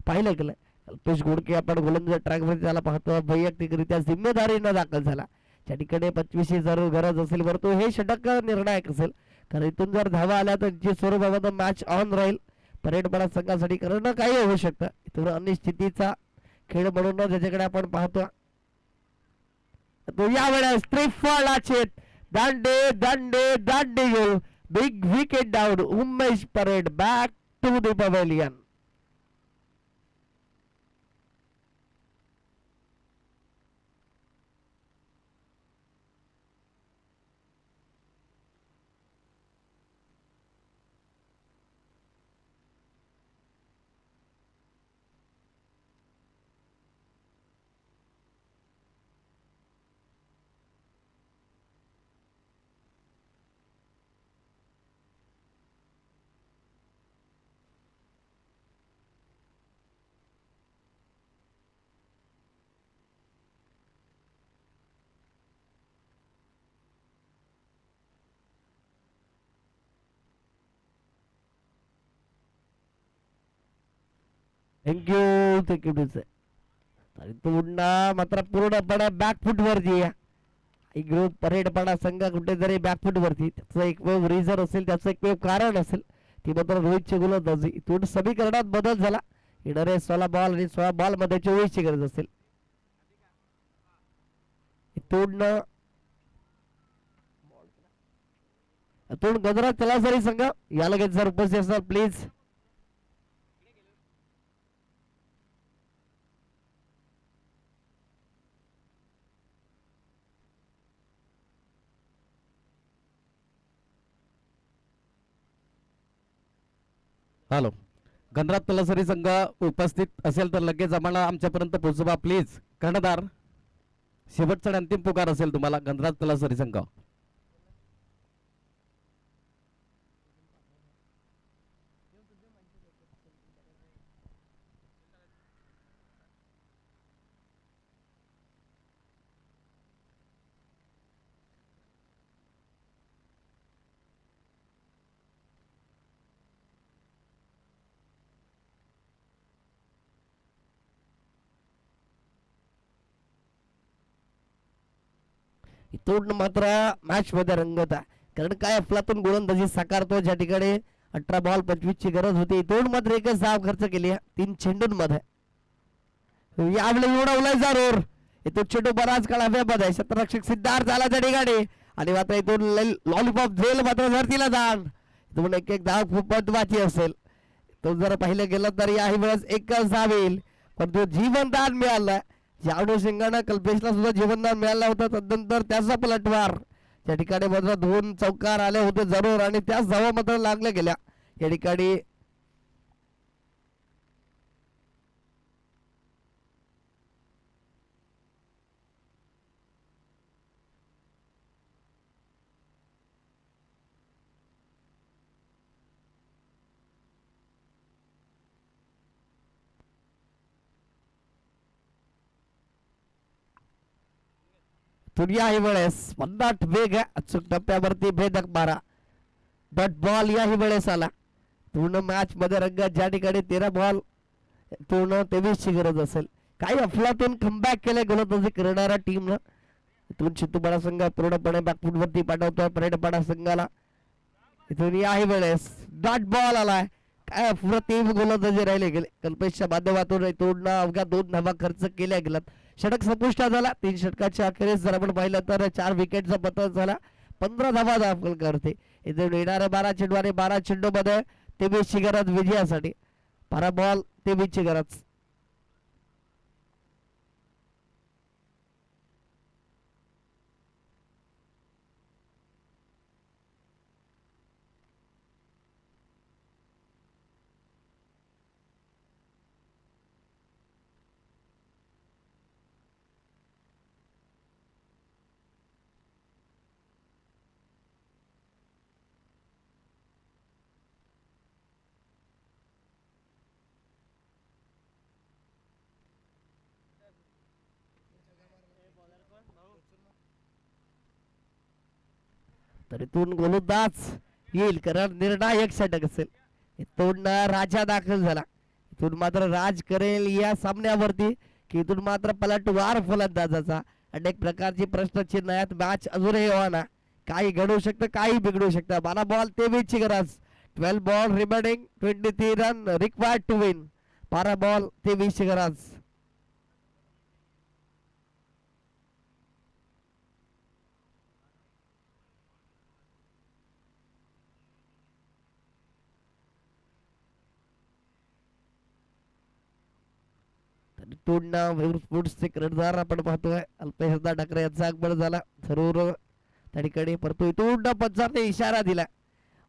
पाहिलं गेलं अल्पेश घोडके आपण गोलंदाज ट्रॅक मध्ये त्याला पाहतो वैयक्तिकरित्या जिम्मेदारीनं दाखल झाला. त्या ठिकाणी 25 जर गरज असेल परंतु हे षटक निर्णायक असेल कारण इथून जर धावा आल्या तर जी स्वरूपामध्ये मॅच ऑन राहील परेडपाडा संघासाठी कारण काही होऊ शकतं. इथून अनिश्चितीचा खेळ म्हणून ज्याच्याकडे आपण पाहतो तो यावेळेस त्रिफळाचे दांडे दांडे दांडे गोल बिग विकेट डाऊन उमेश परेड back to the pavilion. Thank you पुन्हा मात्र पूर्णपणे बॅकफुट वरती ग्रुप परेडपाडा संघ कुठेतरी बॅकफुट वरती त्याचं एकमेव रिझन असेल त्याचं एकमेव कारण असेल ती मात्र रोहितची गोलंदाजी. इथून समीकरणात बदल झाला येणारे 16 बॉल आणि 16 बॉल मध्ये 24 ची गरज असेल. इथून गजराज तलासरी संघ या लगेच जर उपस्थित असाल प्लीज. हॅलो गणराज तलासरी संघ उपस्थित असेल तर लगेच आम्हाला आमच्यापर्यंत पोहोचवा प्लीज. कर्णधार शेवटचा अंतिम पुकार असेल तुम्हाला गणराज तलासरी संघ. इथून मात्र मॅच मध्ये रंग होता कारण काय अफलातून गोलंदाजी साकारतो ज्या ठिकाणी 18 बॉल 25 ची गरज होती. इथून मात्र एकच धाव खर्च केली 3 चेंडूंमध्ये. यावेळी उडवलाय जरूर इथून चेंडू बराच काळ हवेमध्ये क्षेत्ररक्षक सिद्धार्थ झाला त्या ठिकाणी आणि मात्र इथून लॉलीपॉप झेल मात्र धरतीला जाण. इथून एक एक धाव खूप महत्वाची असेल. तो जर पाहिलं गेलं तर याही वेळेस एकच धाव येईल पण तो जीवनदान मिळाला. जावडे सिंगानं कल्पेशला सुद्धा जीवनदान मिळालं होतं तदनंतर त्याचा पलटवार त्या ठिकाणी मात्र 2 चौकार आले होते जरूर आणि त्याच धावा मात्र लागल्या गेल्या या ठिकाणी. याही वेळेस 50 वेग अचूक टप्प्यावरती भेदक मारा डॉट बॉल याही वेळेस आला. पूर्ण मॅच मध्ये रंगात ज्या ठिकाणी 13 बॉल पूर्ण 23 ची गरज असेल. काही अफलातून कमबॅक केले गोलंदाजी करणाऱ्या टीमनं. इथून चित्तूपाडा संघ पूर्णपणे बॅकफुट वरती पाठवतोय परेडपाडा संघाला. इथून याही वेळेस डॉट बॉल आलाय. काय अप्रतिम गोलंदाजी राहिले गेले कल्पेशच्या माध्यमातून. इथून अवघ्या 2 धावा खर्च केल्या गेल्यात. षटक संपुष्टात झाला. 3 षटकाच्या अखेरीस जर आपण पाहिलं तर 4 विकेटचा पतन झाला. 15 धावा दाखल करते. इथे येणाऱ्या 12 चेंडू आणि 12 चेंडू मध्ये 23 ची गरज विजयासाठी. 12 बॉल 23 ची गरज. तर इथून गोलंदाज येईल कारण निर्णायक षटक असेल. इथून राजा दाखल झाला. इथून मात्र राज करेल या सामन्यावरती की इथून मात्र पलटवार फलंदाजाचा अनेक प्रकारची प्रश्नचिन्ह आहेत. मॅच अजूनही होणार, काही घडू शकतं, काही बिघडू शकतं. 12 बॉल 23 ची गरज, 12 ball remaining, 23 run required to win. 12 ball 23 ची गरज. स्पोर्ट्सचे कर्णधार आपण पाहतोय अल्पेश ठाकरे यांचा आगमन झाला जरूर त्या ठिकाणी, परंतु इथून पंचाने इशारा दिला.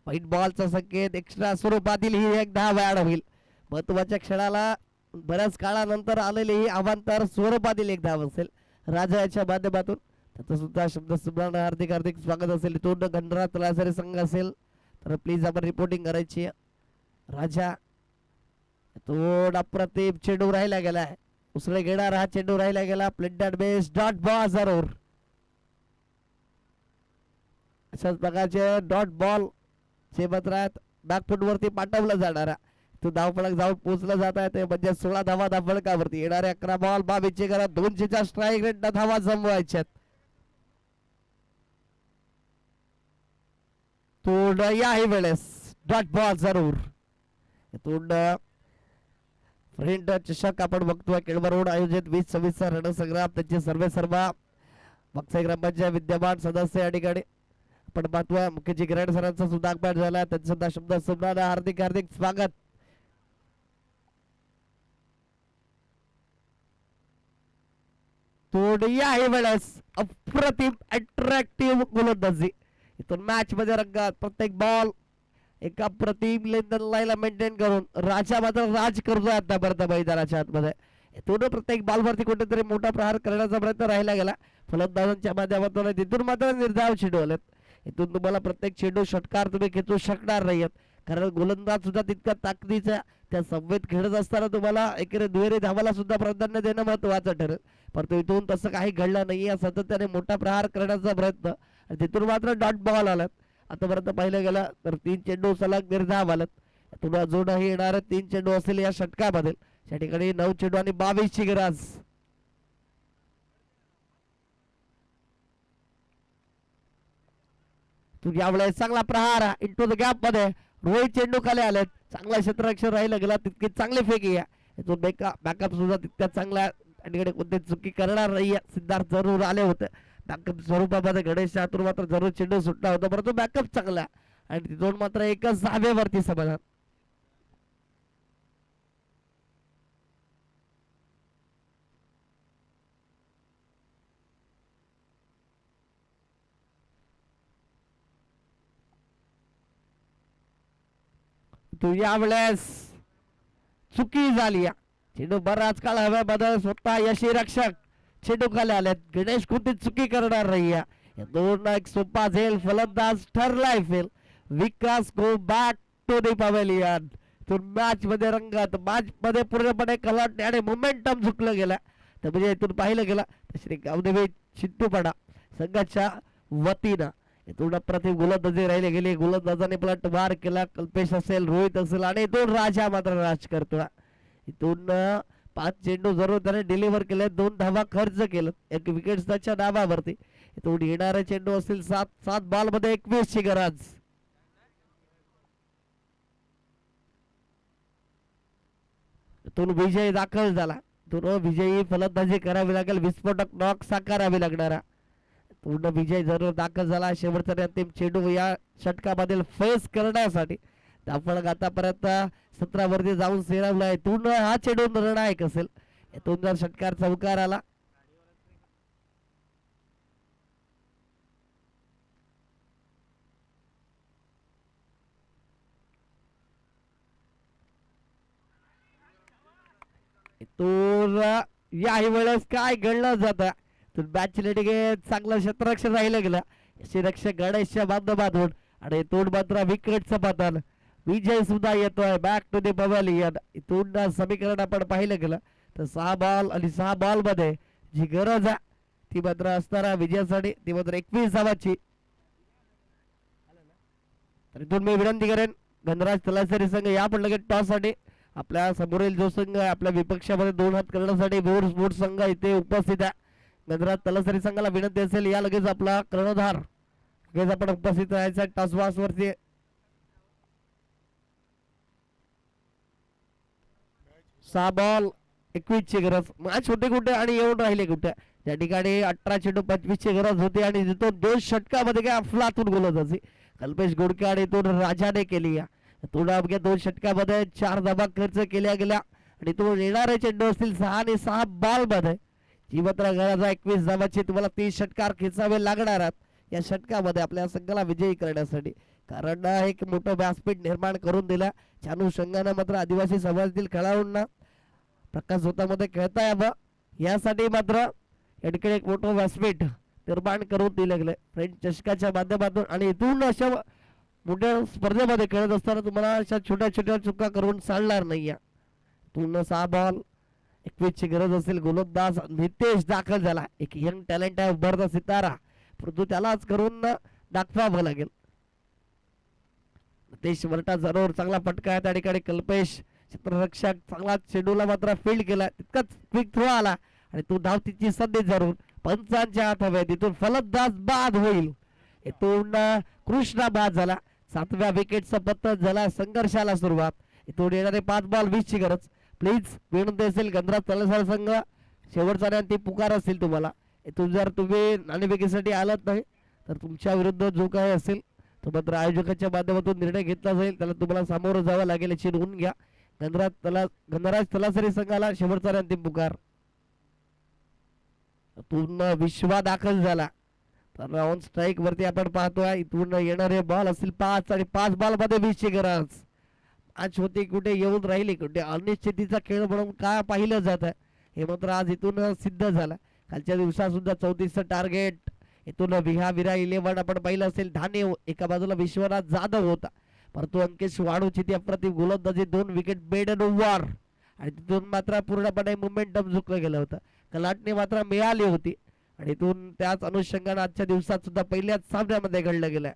व्हाईट बॉलचा संकेत एक्स्ट्रा स्वरूपातील ही एक 10 ॲड होईल. महत्वाच्या क्षणाला बऱ्याच काळानंतर आलेली ही अवांतर स्वरूपातील एक धाव असेल राजा याच्या माध्यमातून. त्याचं सुद्धा शब्द सुभान हार्दिक हार्दिक स्वागत असेल. इथून गणराज तलासरी संघ असेल तर प्लीज आपण रिपोर्टिंग करायची. राजा तो अप्रतिम चेंडू राहिला गेला, उसळे घेणार हा चेंडू राहिला गेला. प्लेटेड बेस डॉट बॉल जरूर, अशाच प्रकारचे डॉट बॉल चे मात्र बॅकफुट वरती पाठवलं जाणारा तो धावफलक जाऊन पोहोचला जात आहे ते म्हणजे 16 धावा धावफलकावरती. येणारे 11 बॉल 22 चे करा, 200च्या स्ट्राईक रेट धावा जमवायच्यात. तो याही वेळेस डॉट बॉल जरूर. इथून फ्रेंड चषक आपण बघतोय केळवरून आयोजित 2026 रणसंग्राम, त्यांचे सर्व बक्साई ग्रामपंचायत विद्यमान सदस्य या ठिकाणी आपण पाहतोय. मुख्यजी किरण सरांचा सुद्धा आगमन झाला, त्यांचा सुद्धा शब्द सुमनाला हार्दिक हार्दिक स्वागत. याही वेळेस अप्रतिम अट्रॅक्टिव्ह गोलंदाजी. इथून मॅच मध्ये रंगात प्रत्येक बॉल एका प्रतिम लाईनला मेंटेन करून राजा मात्र राज करतोय आतापर्यंत मैदानाच्या आतमध्ये. इथून प्रत्येक बॉलवरती कुठेतरी मोठा प्रहार करण्याचा प्रयत्न राहिला गेला फलंदाजांच्या माध्यमातून. तिथून मात्र निर्धाव चेंडू आलेत. इथून तुम्हाला प्रत्येक चेंडू षटकार तुम्ही खेचू शकणार नाहीयेत, कारण गोलंदाज सुद्धा तितका ताकदीचा त्या संवेद खेळत असताना तुम्हाला एकेरी दुहेरी धावाला सुद्धा प्राधान्य देणं महत्वाचं ठरेल. परंतु इथून तसं काही घडलं नाहीये. सातत्याने मोठा प्रहार करण्याचा प्रयत्न, तिथून मात्र डॉट बॉल आलात. आतापर्यंत पाहिलं गेलं तर 3 चेंडू सलग निर्धाव आलात. तुला अजूनही येणार 3 चेंडू असेल या षटकामध्ये. त्या ठिकाणी 9 चेंडू आणि 22 ची गरज. तू यावेळेस चांगला प्रहार इंटू द गॅप मध्ये रोहित चेंडू खाली आलेत. चांगला क्षेत्ररक्षण राहिला गेला, तितकी चांगली फेकी आहे. बॅकअप सुद्धा तितक्या चांगला आणि कोणती चुकी करणार नाही. सिद्धार्थ जरूर आले होते बॅकअप स्वरूपामध्ये, गणेश आतूर मात्र जरूर चेंडू सुटला होता, परंतु बॅकअप चांगला आणि तिथून मात्र एकच धावेवरती समाधान. तू यावेळेस चुकी झाली. चेंडू बराच काळ हव्या बदल स्वतः यशी रक्षक चेंडू खाली आलेत. गणेश कोणती चुकी करणार नाही. दोन एक सोपा झेल फलंदाज ठरलाय fail. Vikas go back to the pavilion. Match मध्ये रंगात, मॅच मध्ये पूर्णपणे कलाटणे आणि मोमेंटम झुकलं गेला. तर म्हणजे इथून पाहिलं गेलं तर श्री गावदेवी चिंटूपणा संघाच्या वतीनं इथून अप्रतिम गोलंदाजी राहिले गेले. गोलंदाजाने पलट वार केला. कल्पेश असेल, रोहित असेल आणि इथून राजा मात्र राज करतोय. इथून 5 चेंडू जरूर त्याने डिलिव्हर केले, 2 धावा खर्च केलं, 1 विकेट त्याच्या नावावरती. इथून येणारे चेंडू असतील 7 बॉल मध्ये 21 ची गरज. इथून विजय दाखल झाला. इथून विजयी फलंदाजी करावी लागेल, विस्फोटक नॉक साकारावी लागणारा पूर्ण विजय जरूर दाखल झाला. शेवटचा अंतिम चेंडू या षटकामधील फेस करण्यासाठी आपण आतापर्यंत 17 वरती जाऊन सेरावलाय. इथून हा चेंडू निर्णायक असेल. इथून जर षटकार चौकार आला इथून याही वेळेस काय घडलं जातं. मॅच लेटिंग चांगलं क्षेत्ररक्षण राहिलं गेलं क्षेत्ररक्षक गणेशच्या माध्यमातून आणि इथून मात्र विकेटचं पतन. विजय सुद्धा येतोय बॅक टू दी पवेलियन. इथून समीकरण आपण पाहिलं गेलं तर 6 बॉल आणि 6 बॉल मध्ये जी गरज आहे ती मात्र असणारा विजयासाठी ती मात्र 21 धावाची. तर इथून मी विनंती करेन गणराज तलासरी संघ या पण लगेच टॉस साठी आपल्या समोरील जो संघ आहे आपल्या विपक्षामध्ये 2 हात करण्यासाठी बोर्ड स्पोर्ट्स संघ इथे उपस्थित आहे. गणराज तलसरी संघाला विनंती असेल या लगेच आपला कर्णधार लगेच आपण उपस्थित राहायचा टॉस वरती. सहा बॉल 21 ची गरज. मॅच होते कुठे आणि येऊन राहिले कुठे. त्या ठिकाणी 18 चेंडू 25 ची गरज होती आणि तिथून 2 षटकामध्ये काय अफलातून गोलंदाजी कल्पेश गोडके आणि इथून राजाने केली. थोडा अवघ्या 2 षटकामध्ये 4 धावा खर्च केल्या गेल्या आणि तो येणारे चेंडू असतील 6 आणि 6 बॉल मध्ये जी मात्र गरज आहे 21 धावाची. तुम्हाला 30 षटकार खेचावे लागणार आहेत या षटकामध्ये आपल्या संघाला विजयी करण्यासाठी. कारण एक मोठं व्यासपीठ निर्माण करून दिला चानू संघानं मात्र आदिवासी समाजातील खेळाडूंना प्रकाश झोतामध्ये खेळता यावं यासाठी मात्र या ठिकाणी एक मोठं व्यासपीठ निर्माण करून दिलं गेलं फ्रेंच चषकाच्या माध्यमातून. आणि इथून अशा मोठ्या स्पर्धेमध्ये खेळत असताना तुम्हाला अशा छोट्या छोट्या चुका करून चालणार नाही. पूर्ण 6 बॉल 21 ची गरज असेल. गोलंदाज नितेश दाखल झाला. एक यंग टॅलेंट आहे उभरता सितारा परंतु त्यालाच करून दाखवावं लागेल. नितेश वरटा जरूर चांगला फटका आहे त्या ठिकाणी. कल्पेश क्षेत्ररक्षक चांगला चेंडूला मात्र फील्ड केला तितकाच क्विक थ्रो आला आणि तो धावतीची संधी जरूर पंचांच्या हात हवे. तिथून फलंदाज बाद होईल. इथून कृष्णा बाद झाला. 7व्या विकेटचा पत्ता झाला. संघर्षाला सुरुवात. इथून येणारे 5 बॉल 20 ची गरज. प्लीज विनंती असेल गणराज तलसरी संघ शेवटचा ती पुकार असेल तुम्हाला. इथून जर तुम्ही नाणेफेकीसाठी आलात नाही तर तुमच्या विरुद्ध जो काही असेल तो मात्र आयोजकाच्या माध्यमातून निर्णय घेतला जाईल त्याला तुम्हाला सामोरं जावं लागेल याची नोंद घ्या. गणराज तलसरी संघाला शेवटचा अंतिम पुकार. पूर्ण विश्वा दाखल झाला तर ऑन स्ट्राईक वरती आपण पाहतोय. इथून येणारे बॉल असतील 5 आणि 5 बॉल मध्ये 20 ची गरज. मॅच होती कुठे येऊन राहिली कुठे. अनिश्चितीचा खेळ म्हणून काय पाहिलं जात आहे हे मात्र आज इथून सिद्ध झालं. कालच्या दिवसात सुद्धा 34चं टार्गेट. इथून विरा 11 आपण पाहिलं असेल. धाने एका बाजूला विश्वनाथ जाधव होता परंतु अंकेश वाढूची ती अप्रतिम गोलंदाजी 2 विकेट बेड ओव्हर आणि तिथून मात्र पूर्णपणे मोमेंटम झुकलं गेलं होतं. कलाटणी मात्र मिळाली होती आणि इथून त्याच अनुषंगाने आजच्या दिवसात सुद्धा पहिल्याच सामन्यामध्ये घडलं गेलं.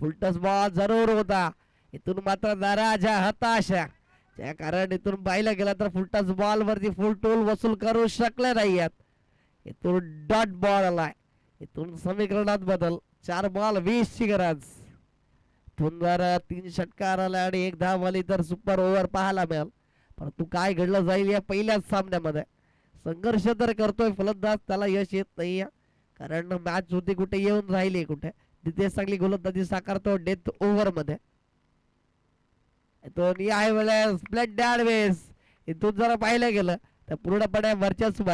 फुलटस बॉल जरूर होता. इथून मात्र नाराजा हताशा त्या कारण इथून पाहिलं गेलं तर फुलटस बॉल वरती फुल टोल वसूल करू शकले नाही. इथून डॉट बॉल आलाय. इथून समीकरणात बदल. 4 बॉल 20 ची गरज. इथून जर 3 षटकार आला आणि 1 धाव आली तर सुपर ओव्हर पाहायला मिळेल परंतु काय घडलं जाईल या पहिल्याच सामन्यामध्ये. संघर्ष तर करतोय फलंदाज त्याला यश येत नाही कारण मॅच होती कुठे येऊन राहिली कुठे. तिथे चांगली गोलंदाजी साकारतो डेथ ओव्हर मध्ये. इथून या वेळेस स्प्लेंडेड वेस. इथून जर पाहिलं गेलं तर पूर्णपणे वर्चस्व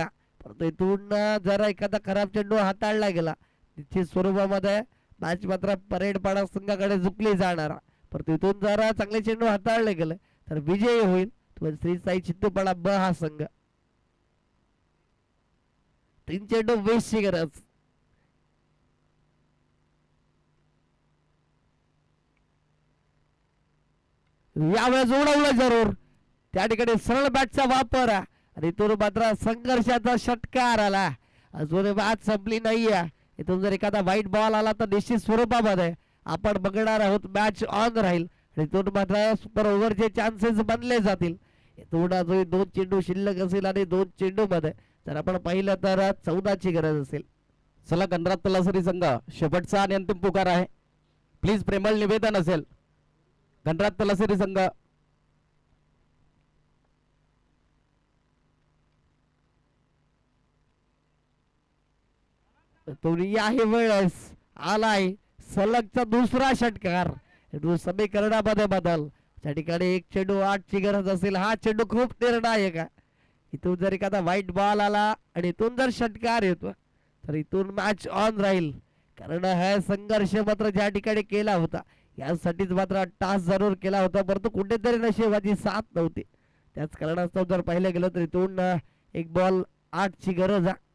परंतु इथून जर एखादा खराब चेंडू हाताळला गेला तिथे स्वरूपामध्ये मॅच मात्र परेडपाडा संघाकडे झुकली जाणार. परंतु इथून जर चांगले चेंडू हाताळले गेले तर विजयी होईल श्री साई चित्तूपाडा ब हा संघ. 3 चेंडू 20 ची गरज. यावेळेस उडवलं जरूर त्या ठिकाणी सरळ बॅटचा वापर आणि इथून मात्र संघर्षाचा षटकार आला. अजून मॅच संपली नाहीये. इथून जर एखादा व्हाईट बॉल आला तर निश्चित स्वरूपामध्ये आपण बघणार आहोत मॅच ऑन राहील आणि इथून मात्र सुपर ओव्हरचे चान्सेस बनले जातील. इथून अजून 2 चेंडू शिल्लक असेल आणि 2 चेंडू मध्ये जर आपण पाहिलं तर 14 ची गरज असेल. चला गणराज तलसरी संघ शेवटचा आणि अंतिम पुकार आहे. प्लीज प्रेमळ निवेदन असेल गणराज तलसरी संघ. याही वेळेस आलाय सलगचा दुसरा षटकार. समीकरणामध्ये बदल. त्या ठिकाणी 1 चेंडू 8 ची गरज असेल. हा चेंडू खूप निर्णायक आहे. इथून जर एखादा व्हाईट बॉल आला आणि इथून जर षटकार येतो तर इथून मॅच ऑन राहील कारण हा संघर्ष मात्र ज्या ठिकाणी केला होता यासाठीच मात्र टास जरूर केला होता परंतु कुठेतरी नशिबाची साथ नव्हती. त्याच कारणास्तव जर पाहिलं गेलं तर इथून 1 बॉल 8 ची गरज आहे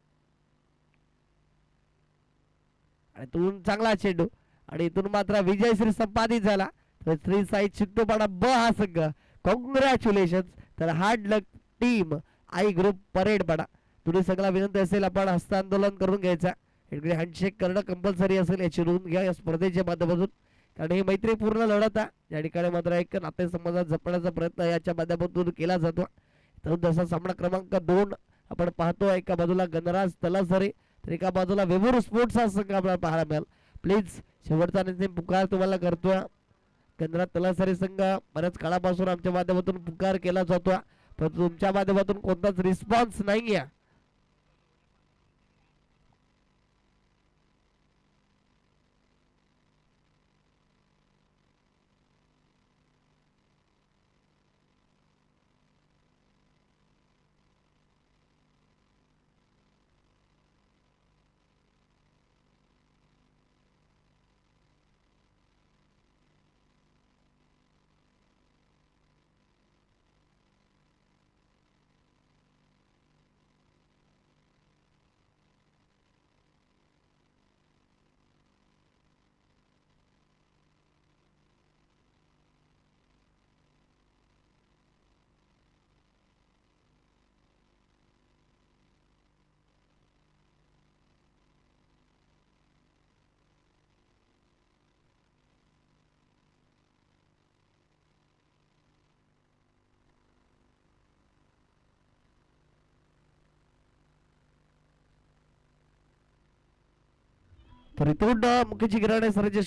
आणि इथून चांगला चेंडू आणि इथून मात्र विजयश्री संपादित झाला. श्री साई चित्तूपाडा ब हा संघ कॉंग्रॅच्युलेशन. तर हार्ड लक टीम आई ग्रुप परेडपाडा. तुम्ही सगळ्या विनंती असेल आपण हस्तांदोलन करून घ्यायचा. इकडे हँडशेक करणं कंपल्सरी असेल याची नोंद घ्या. या स्पर्धेच्या माध्यमातून कारण ही मैत्रीपूर्ण लढत आहे या ठिकाणी मात्र एक नातेसंबंध जपण्याचा प्रयत्न याच्या माध्यमातून केला जातो. तर जसा सामना क्रमांक 2 आपण पाहतो एका बाजूला गणराज तलासरी तर एका बाजूला वेमूर स्पोर्ट्स हा संघ आपल्याला पाहायला मिळेल. प्लीज शेवटचा अंतिम पुकार तुम्हाला करतोय. गणराज तलासरी संघ बऱ्याच काळापासून आमच्या माध्यमातून पुकार केला जातो परंतु तुमच्या माध्यमातून कोणताच रिस्पॉन्स नाही आहे. तर इथून मुख्य चिघराणे सरांचे